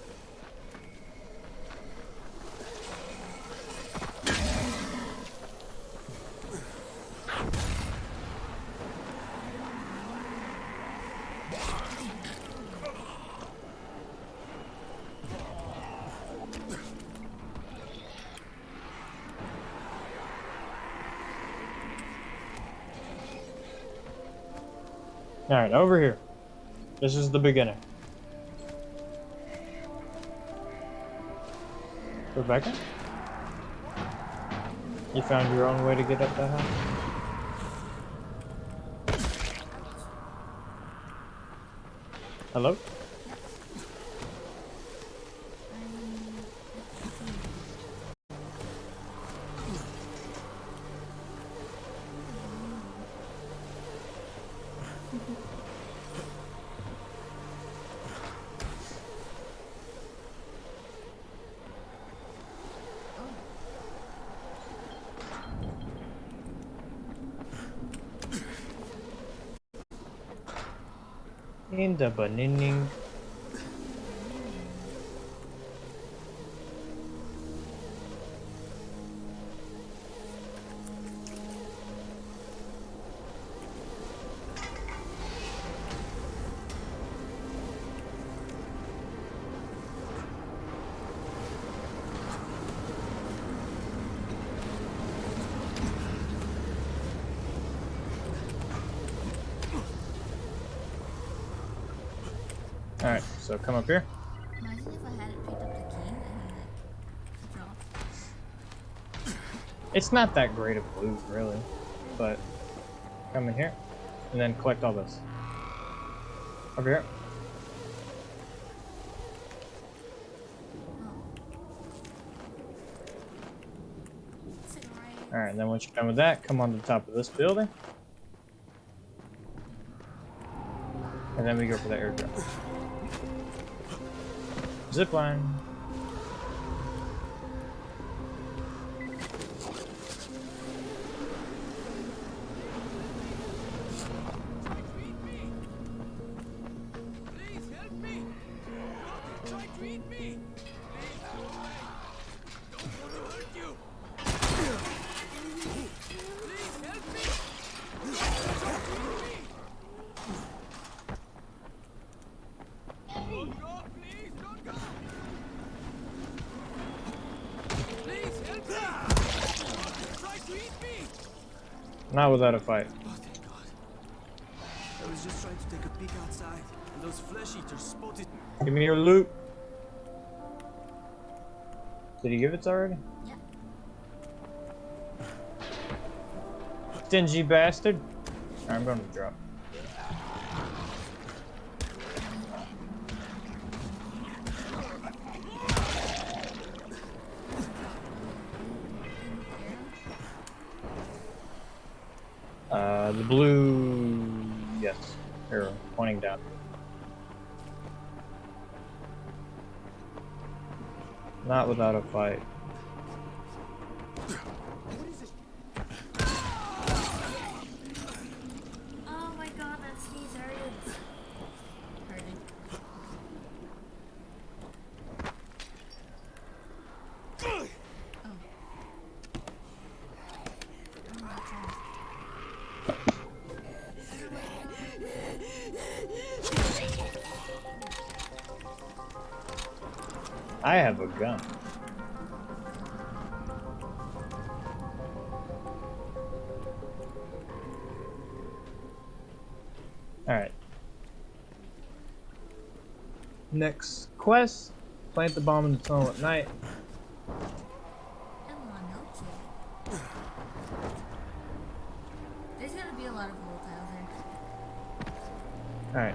Alright, over here. This is the beginning. Rebecca? You found your own way to get up that house? Hello? In the beginning. Alright, so come up here. Imagine if I hadn't picked up the key and like dropped. It's not that great of loot, really, but come in here and then collect all this. Over here. Alright, and then once you're done with that, come on to the top of this building. And then we go for the airdrop. Zipline. Not without a fight. Oh, thank God. I was just trying to take a peek outside, and those flesh eaters spotted me. Give me your loot. Did he give it already? Yeah. Stingy bastard. Alright, I'm going to drop. The blue, yes, arrow pointing down. Not without a fight. Oh my God, that sneeze hurts. Hurting. Oh. I have a gun. Alright. Next quest. Plant the bomb in the tunnel at night. There's gonna be a lot of volatiles there. Alright.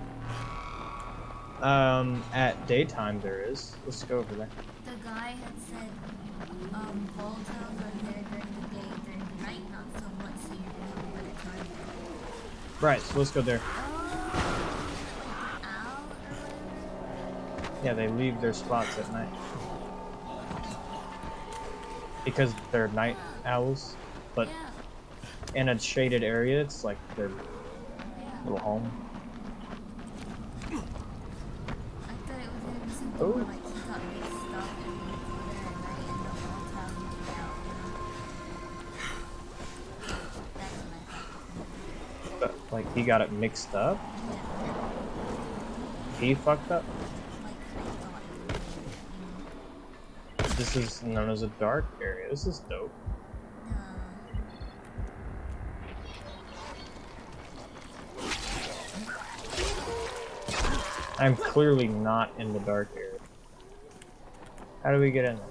At daytime there is. Let's go over there. The guy had said, volatiles are there during the day, during the night, not so much, so you're gonna have a better time. Right, so let's go there. Yeah, they leave their spots at night. Because they're night owls, but in a shaded area, it's like their little home. Oh. Like, he got mixed up and we go there at night and the volatiles moving out, you know? That's what I thought. But, like, he got it mixed up? He fucked up? This is known as a dark area. This is dope. I'm clearly not in the dark area. How do we get in there?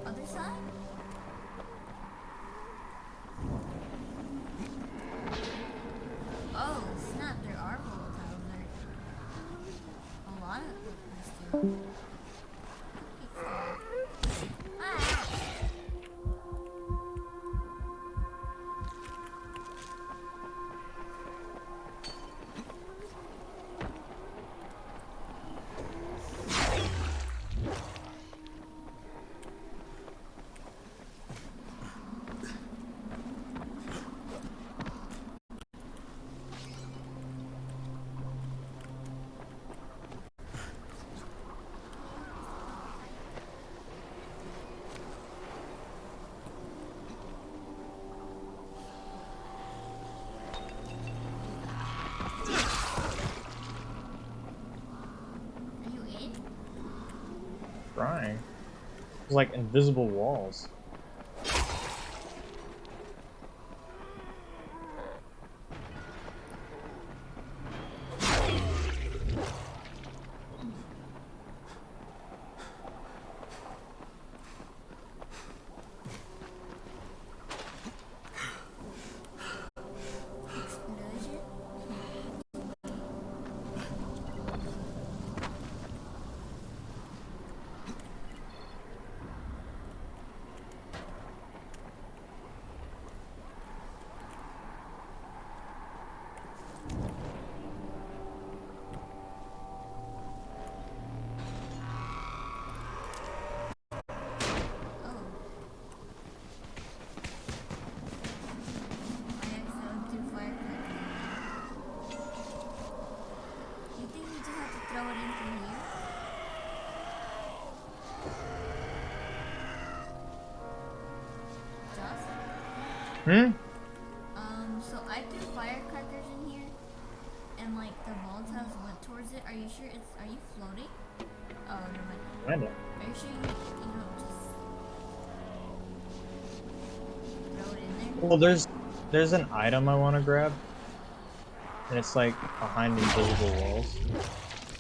Other side? Oh, snap, there are volatiles there. A lot of them. Ah. Are you in? Trying. There's like invisible walls. Explosion? Oh. I accidentally threw firecrackers. You think we just have to throw it in through here? Joss? So I threw firecrackers in here, and like the volatiles went towards it. Are you sure are you floating? Oh, never mind. Kinda. Are you sure you don't just throw it in there? Well, there's an item I want to grab, and it's like behind invisible walls,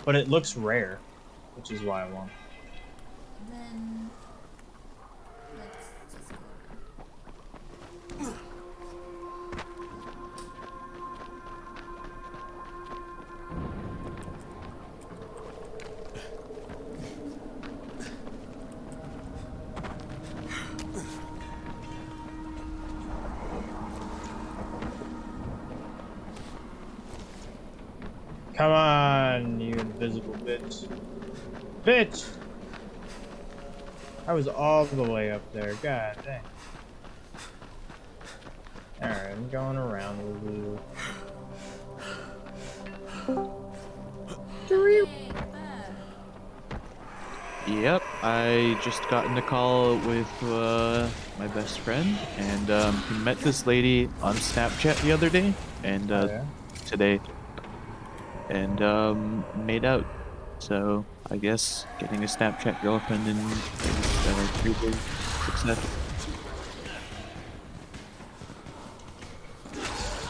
but it looks rare, which is why I want it. Then let's just go. Come on, you invisible bitch. Bitch! I was all the way up there. God dang. Alright, I'm going around with you. Yep, I just got in the call with my best friend, and he met this lady on Snapchat the other day, and yeah? today, and made out. So I guess getting a Snapchat girlfriend is pretty big success.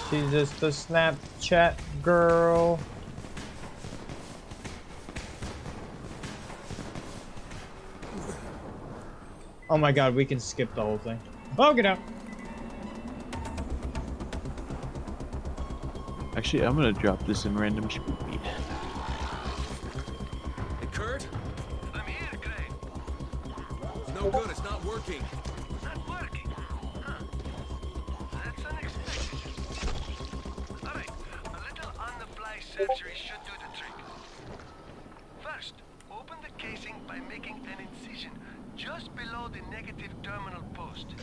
She's just a Snapchat girl. Oh my god, we can skip the whole thing. Oh, get out. Actually, I'm gonna drop this in random speed. Hey, Kurt? I'm here, Crane. It's no good. It's not working. Not working. Huh. That's unexpected. Alright, a little on-the-fly surgery should do the trick. First, open the casing by making an incision just below the negative terminal post.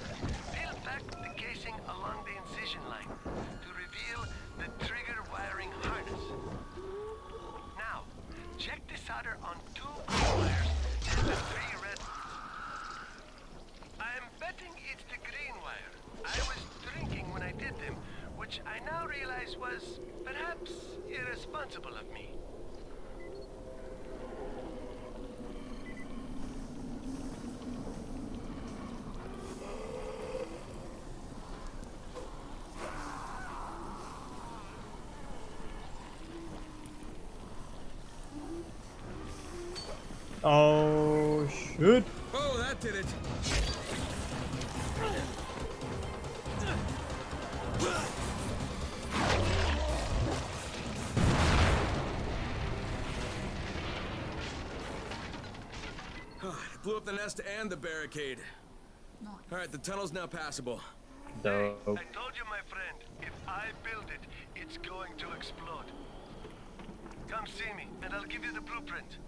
Peel back the casing along the incision line to reveal the trigger wiring harness. Now, check the solder on 2 green wires and the 3 red ones. I'm betting it's the green wire. I was drinking when I did them, which I now realize was perhaps irresponsible of me. Oh, shit. Oh, that did it. It blew up the nest and the barricade. Nice. All right, the tunnel's now passable. Hey, Dope. I told you, my friend, if I build it, it's going to explode. Come see me, and I'll give you the blueprint.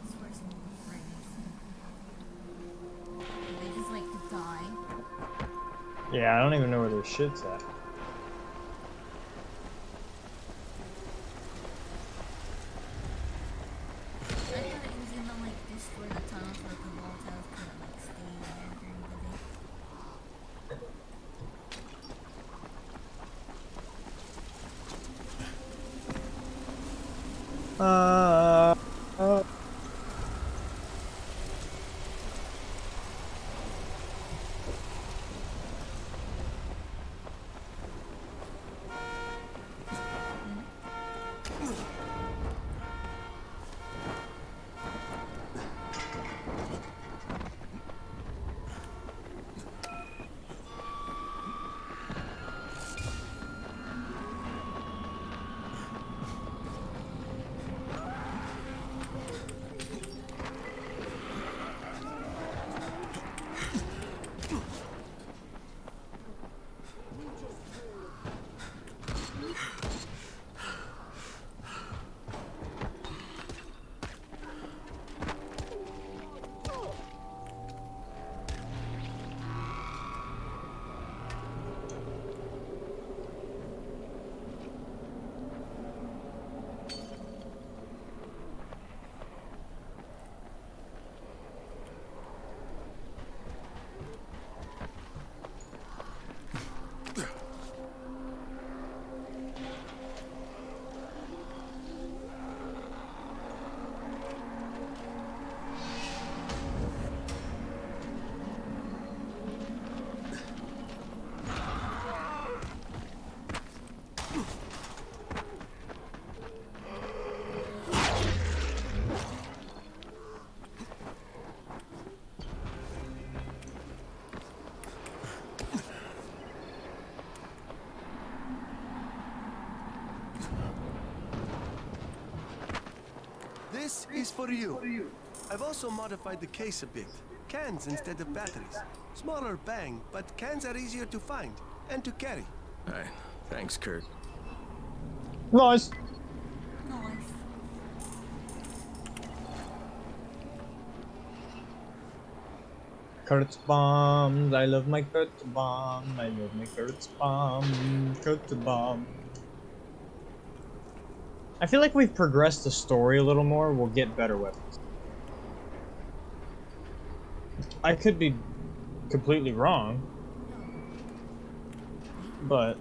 Swear some of the frames. They just like to die. Yeah, I don't even know where their shit's at. I thought it was gonna like destroy the tunnel so that the volatiles couldn't like stay there during the day. Uh, This is for you. I've also modified the case a bit. Cans instead of batteries. Smaller bang, but cans are easier to find and to carry. All right, thanks, Kurt. nice. Nice. Kurt's bombs. I love my Kurt's bomb. I love my Kurt's bomb. Kurt's bomb. I feel like we've progressed the story a little more. We'll get better weapons. I could be completely wrong, but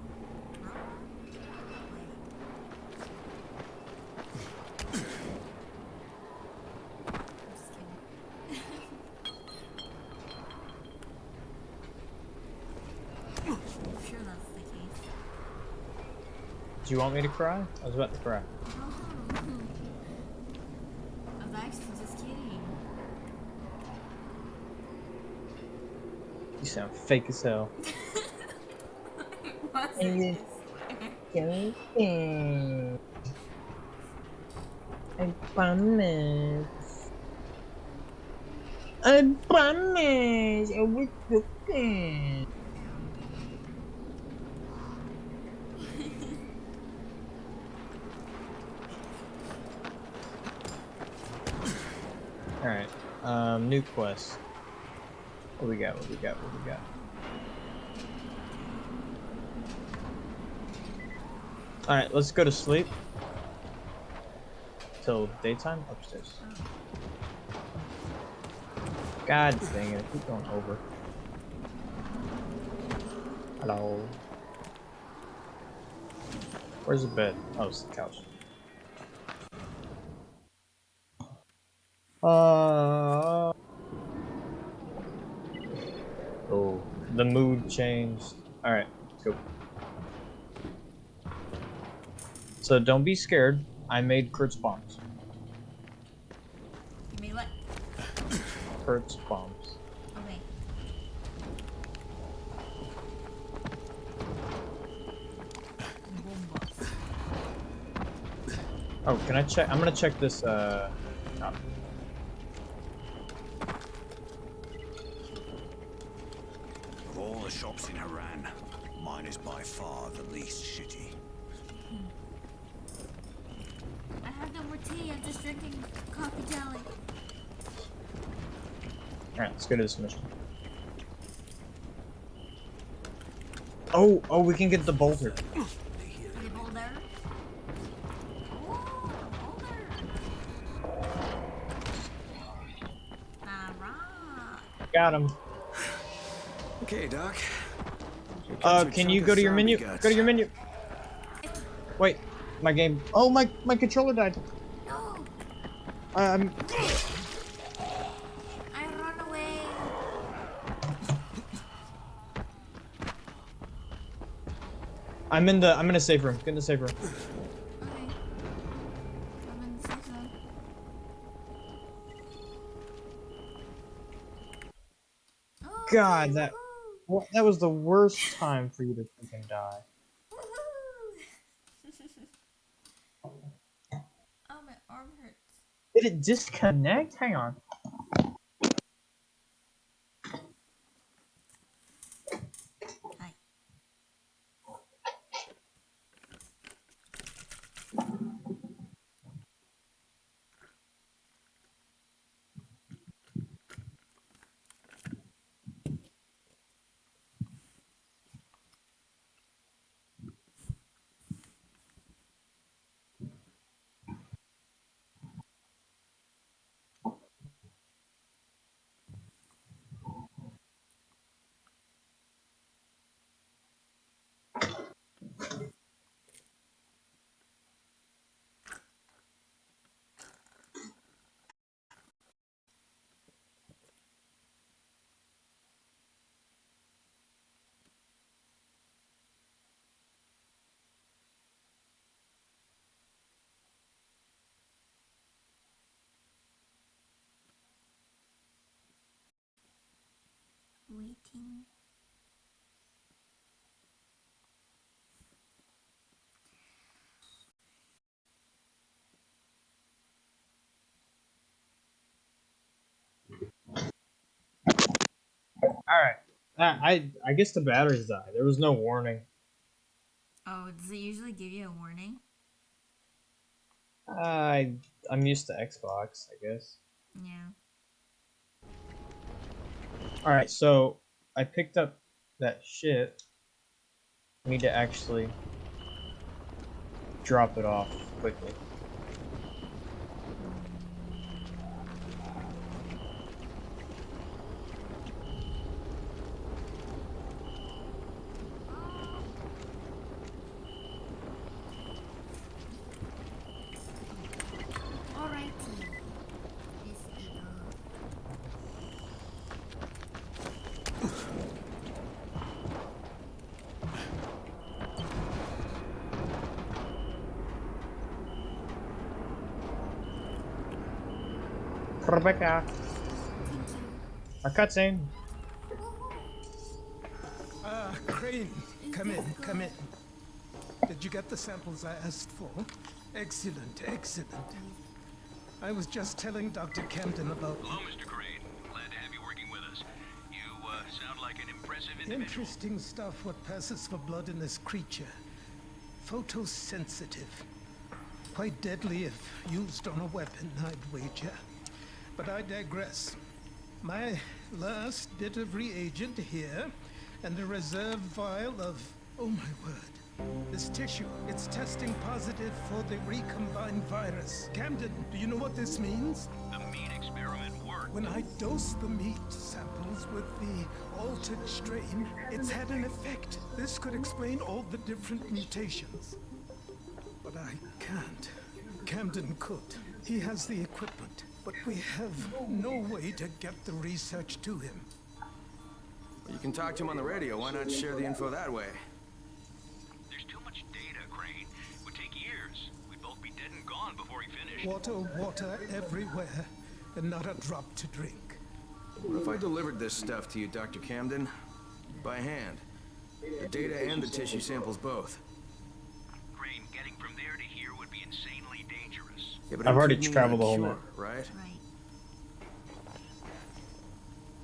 I'm sure that's the case. do you want me to cry? I was about to cry. I was actually just kidding. You sound fake as hell. What's it? I promise. I promise. I was joking. Alright, new quest. What we got? What we got? What we got? All right, let's go to sleep. Till daytime upstairs. God dang it! I keep going over. Hello. Where's the bed? Oh, it's the couch. Oh, the mood changed. Alright, let's go. So don't be scared. I made Kurt's bombs. You made what? Kurt's bombs. Okay. Bombas. Oh, can I check? I'm gonna check this, oh. Of all the shops in Haran, mine is by far the least shitty. I have no more tea. I'm just drinking coffee jelly. Alright, let's go to this mission. Oh, we can get the boulder. The boulder. Oh, boulder. Alright. Got him. Okay, Doc. Can you go to your menu? Go to your menu. Wait, my game. Oh, my controller died. No. I'm. I run away. I'm in a safe room. Get in the safe room. Okay. I'm in the safe zone. Oh, God, okay, that woohoo. that was the worst time for you to freaking die. Woohoo. Oh, my arm hurts. Did it disconnect? Hang on. Hi. Waiting. Alright. I guess the batteries died. There was no warning. Oh, does it usually give you a warning? I'm used to Xbox, I guess. Yeah. Alright, so I picked up that shit. I need to actually drop it off quickly. Alrighty. This is Rebecca. A cutscene. Crane, come in, come in. Did you get the samples I asked for? Excellent, excellent. I was just telling Dr. Camden about... Hello, Mr. Crane. Glad to have you working with us. You sound like an impressive individual. Interesting stuff, what passes for blood in this creature. Photosensitive. Quite deadly if used on a weapon, I'd wager. But I digress. My last bit of reagent here, and a reserve vial of... Oh my word. This tissue, it's testing positive for the recombined virus. Camden, do you know what this means? The meat experiment worked. When I dose the meat samples with the altered strain, it's had an effect. This could explain all the different mutations. But I can't. Camden could. He has the equipment, but we have no way to get the research to him. You can talk to him on the radio. Why not share the info that way? There's too much data, Crane. It would take years. We'd both be dead and gone before he finished. Water everywhere, and not a drop to drink. What if I delivered this stuff to you, Dr. Camden? By hand. The data and the tissue samples both. Crane, getting from there to here would be insanely dangerous. Yeah, but I've I'm already keeping traveled you the whole cure, map. right?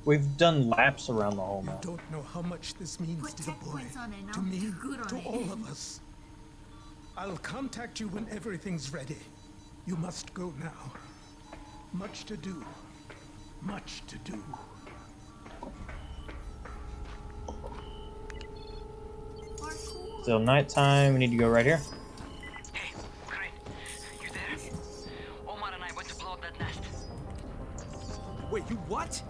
We've done laps around the whole map. Don't know how much this means Put to the boy, checkpoints on it, and to I'll me, do good on to it. all of us. I'll contact you when everything's ready. You must go now. Much to do. Much to do. Still nighttime. We need to go right here. Hey, Crane, you there? Omar and I went to blow up that nest. Wait, you what?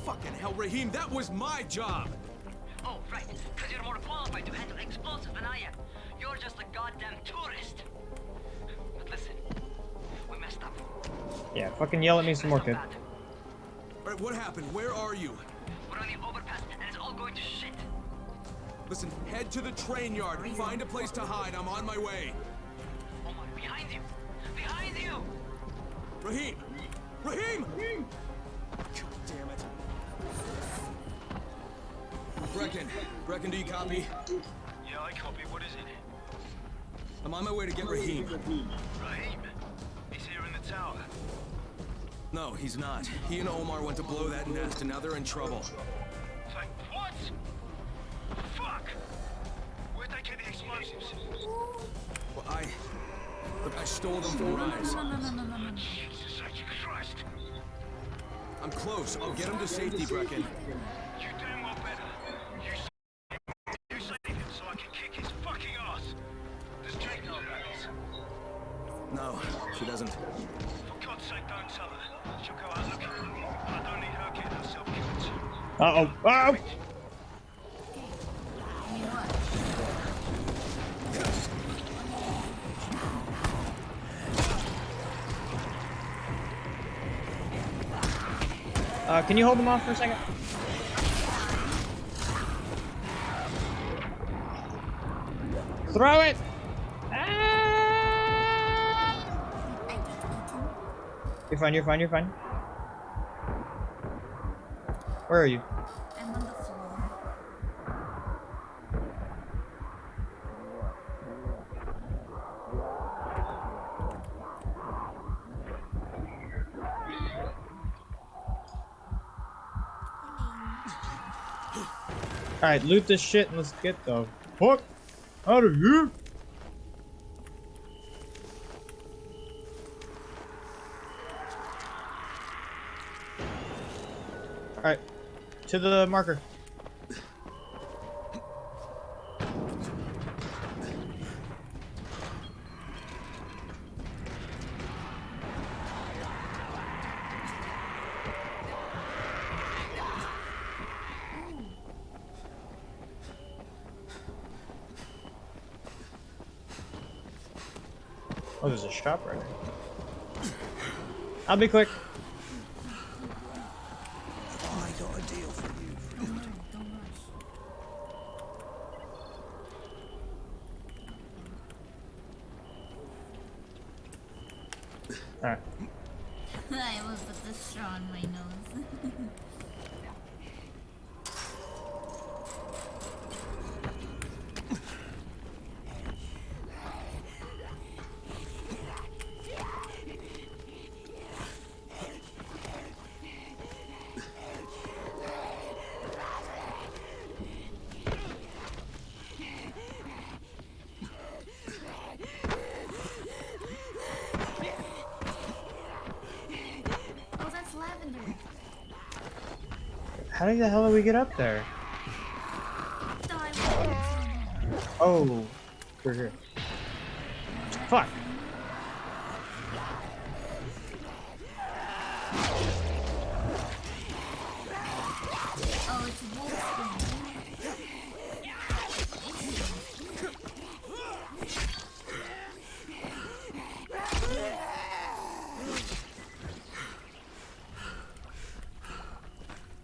Fucking hell, Raheem, that was my job! Oh, right, because you're more qualified to handle explosives than I am. You're just a goddamn tourist. But listen, we messed up. Yeah, fucking yell at me some more, kid. Alright, what happened? Where are you? We're on the overpass, and it's all going to shit. Listen, head to the train yard. Find a place to hide. I'm on my way. Omar, behind you! Behind you! Raheem! Raheem! God damn it. Brecken, do you copy? Yeah, I copy. What is it? I'm on my way to get Raheem. Raheem? He's here in the tower. No, he's not. He and Omar went to blow that nest, and now they're in trouble. Like, what? Fuck! Where'd they get the explosives? Well, Look, I stole them from Rise. No. Jesus Christ. I'm close. I'll get him to safety, Brecken. You damn well better. You say anything so I can kick his fucking ass. Does Jake know about this? No, she doesn't. For God's sake, don't tell her. She'll go out looking for me. I don't need her getting herself killed too. Uh-oh. Uh-oh. Can you hold them off for a second? Throw it! Ah! You're fine. Where are you? I'm on the floor. Alright, loot this shit and let's get the fuck out of here! Alright, to the marker. Oh, there's a shop right there. I'll be quick. I got a deal for you, friend. Alright. I will put the straw on my nose. Oh, that's lavender. How the hell did we get up there? Oh, we're here. Fuck. Oh, it's a wolf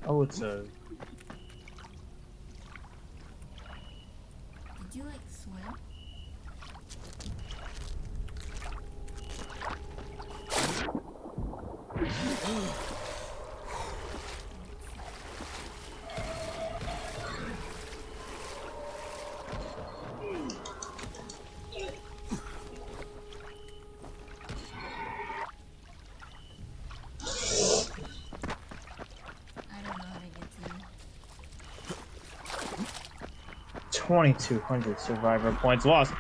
Oh, it's a... Did you, like, swim? I don't know how to get to you. 2,200 survivor points lost.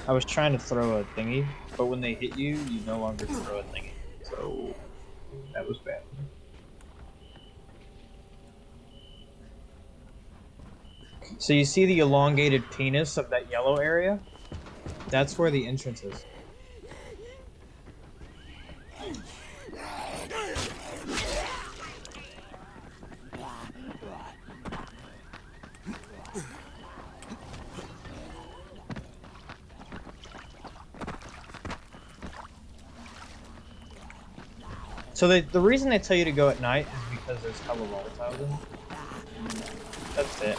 I was trying to throw a thingy, but when they hit you, you no longer throw a thingy. So that was bad. So you see the elongated penis of that yellow area? That's where the entrance is. So the reason they tell you to go at night is because there's hella volatiles in it. That's it.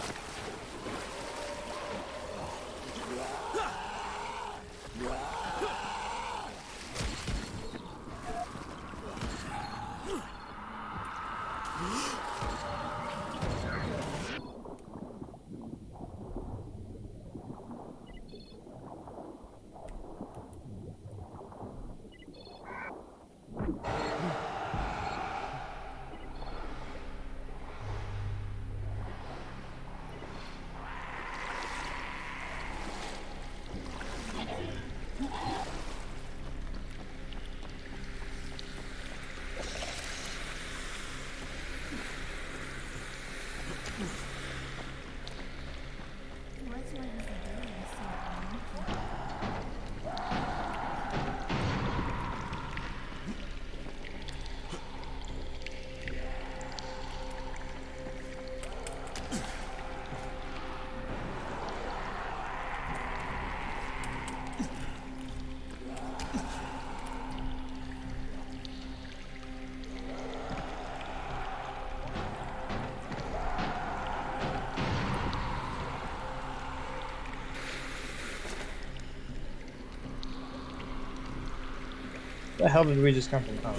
The hell did we just come from? Oh.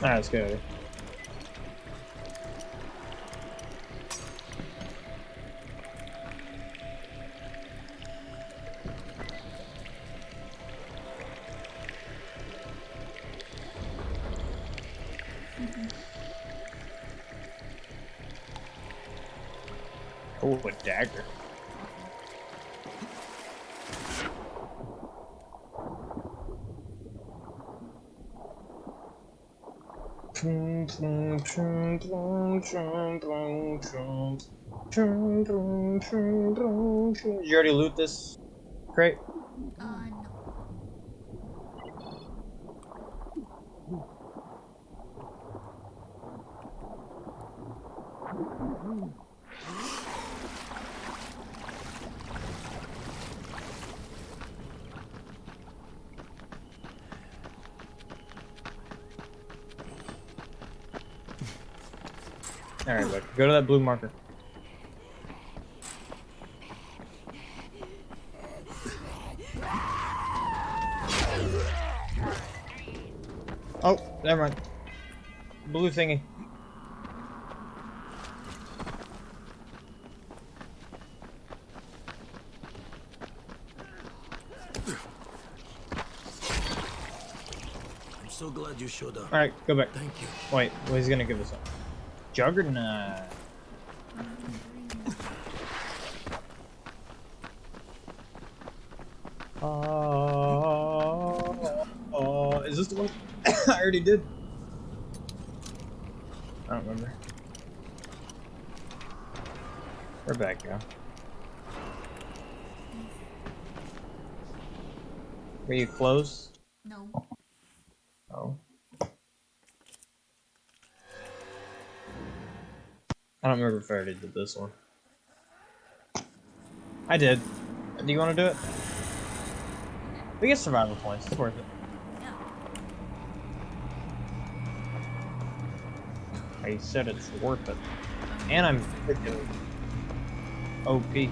Alright, let's go. Oh, a dagger. Did you already loot this crate? No. Alright, look. Go to that blue marker. Oh, never mind. Blue thingy. I'm so glad you showed up. Alright, go back. Thank you. Wait, well, he's gonna give us up. Juggernaut. Is this the one I already did? I don't remember. We're back now. Were you close? No. Oh. I don't remember if I already did this one. I did. Do you want to do it? We get survival points. It's worth it. I said it's worth it. And I'm freaking OP.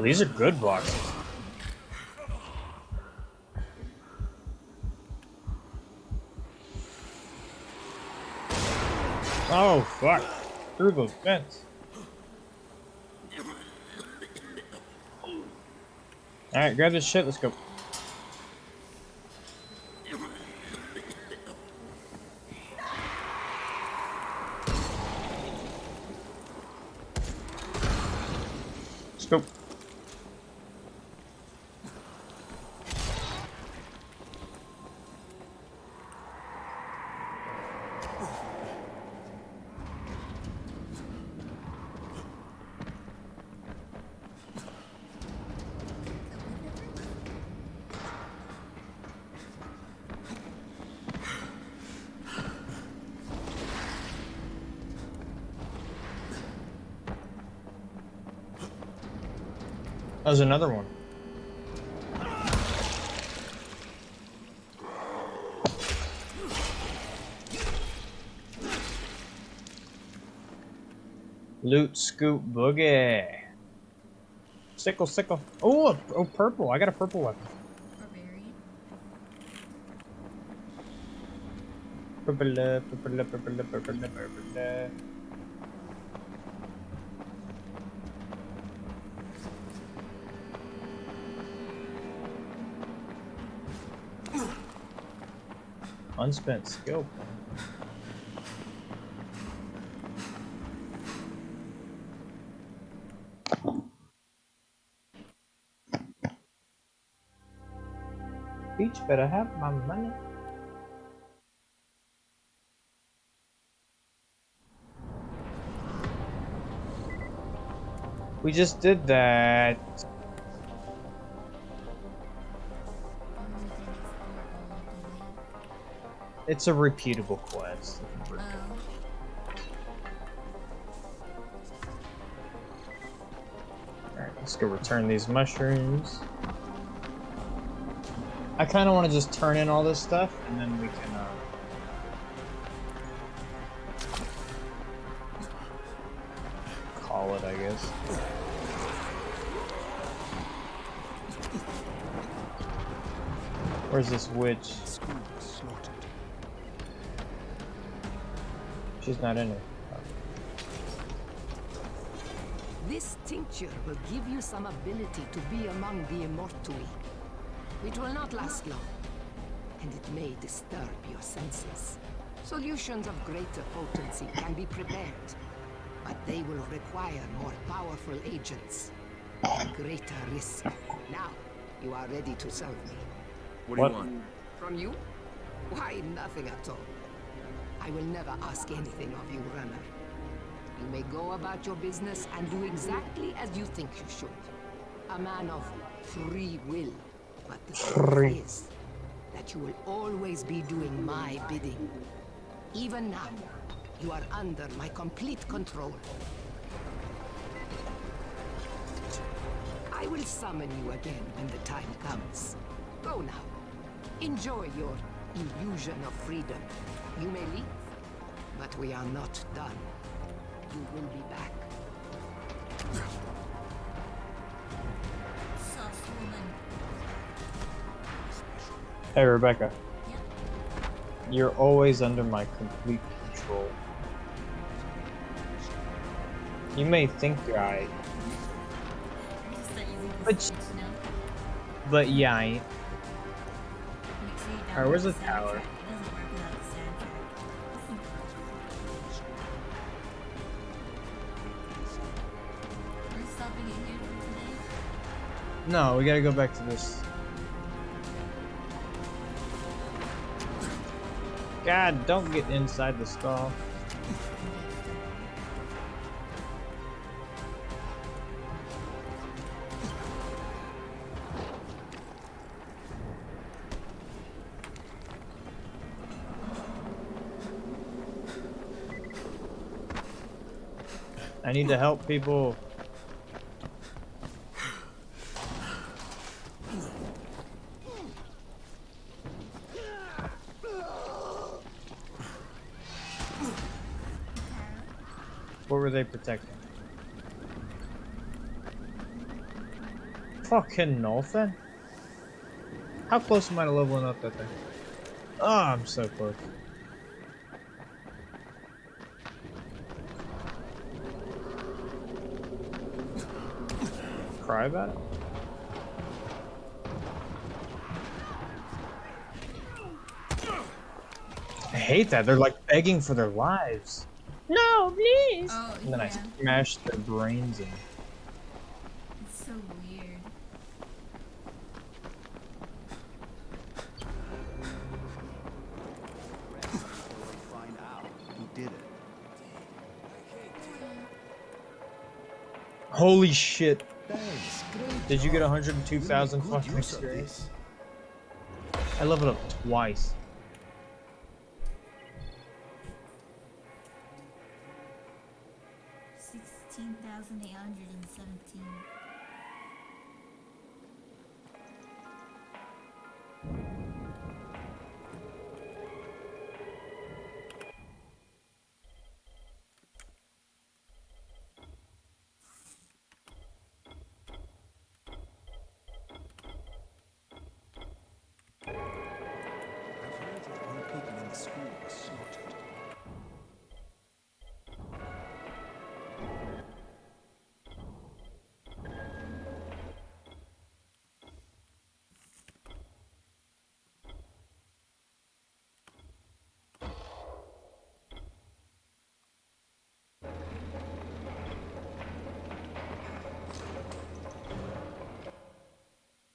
Oh, these are good boxes. Oh, fuck. Through those vents. Alright, grab this shit, let's go. Let's go. There's another one. Loot scoop boogie. Sickle, sickle. Oh, oh, purple. I got a purple weapon. Purple, purple, purple, purple, purple. Unspent skill point. Peach better have my money. We just did that. It's a repeatable quest. Alright, let's go return these mushrooms. I kind of want to just turn in all this stuff, and then we can, call it, I guess. Where's this witch? She's not in it. This tincture will give you some ability to be among the Immortui. It will not last long, and it may disturb your senses. Solutions of greater potency can be prepared, but they will require more powerful agents and greater risk. Now, you are ready to serve me. What do you want? From you? Why, nothing at all. I will never ask anything of you, runner. You may go about your business and do exactly as you think you should. A man of free will. But the truth is that you will always be doing my bidding. Even now, you are under my complete control. I will summon you again when the time comes. Go now. Enjoy your illusion of freedom. You may leave, but we are not done. You will be back. Hey, Rebecca. You're always under my complete control. You may think I... But yeah, I ain't. Alright, where's the tower? No, we gotta go back to this. God, don't get inside the stall. I need to help people. What were they protecting? Fucking nothing. How close am I to leveling up that thing? Oh, I'm so close. Cry about it? I hate that. They're like begging for their lives. No, please. Oh, and then I smash their brains in. It's so weird. Find out who did it. Holy shit. Thanks. Great Did you get job. 102,000 You make good fucking use of experience? this. I leveled up twice.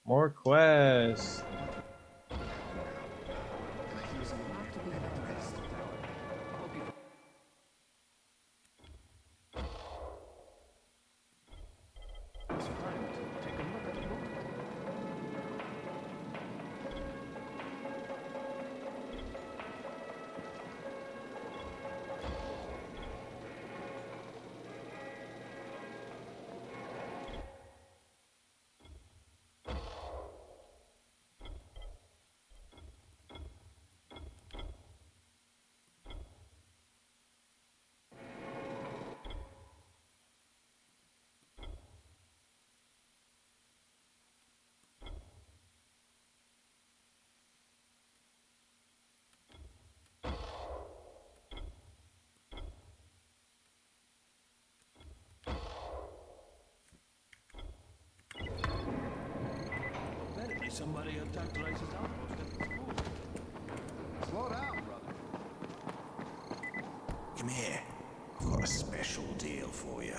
More quests. Apparently somebody attacked Rice's outpost at the school. Slow down, brother. Come here. I've got a special deal for you.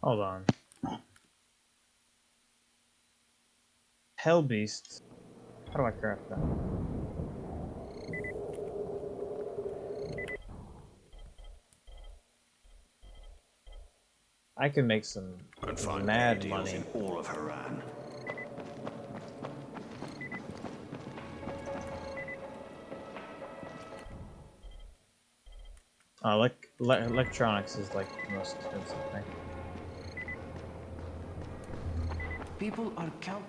Hold on. Hell beast. How do I craft that? I can make some And find mad deals money. in all of Haran. Electronics is like the most expensive thing. People are count.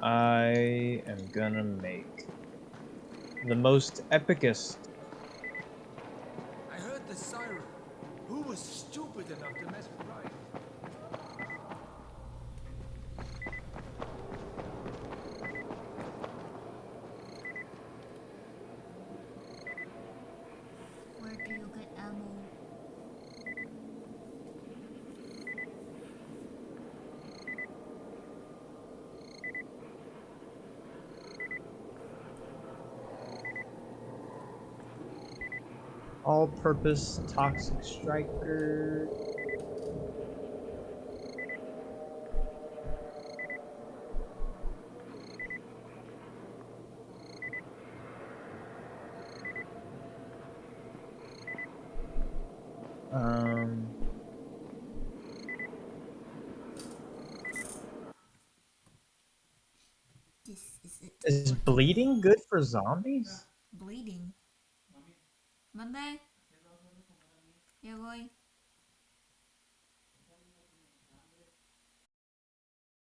I am gonna make the most epicest. I heard the siren. Who was stupid enough to mess with Ryan? Where do you get ammo? All-purpose toxic striker. This is it. Is bleeding good for zombies? Bleeding. Monday? Yeah, boy.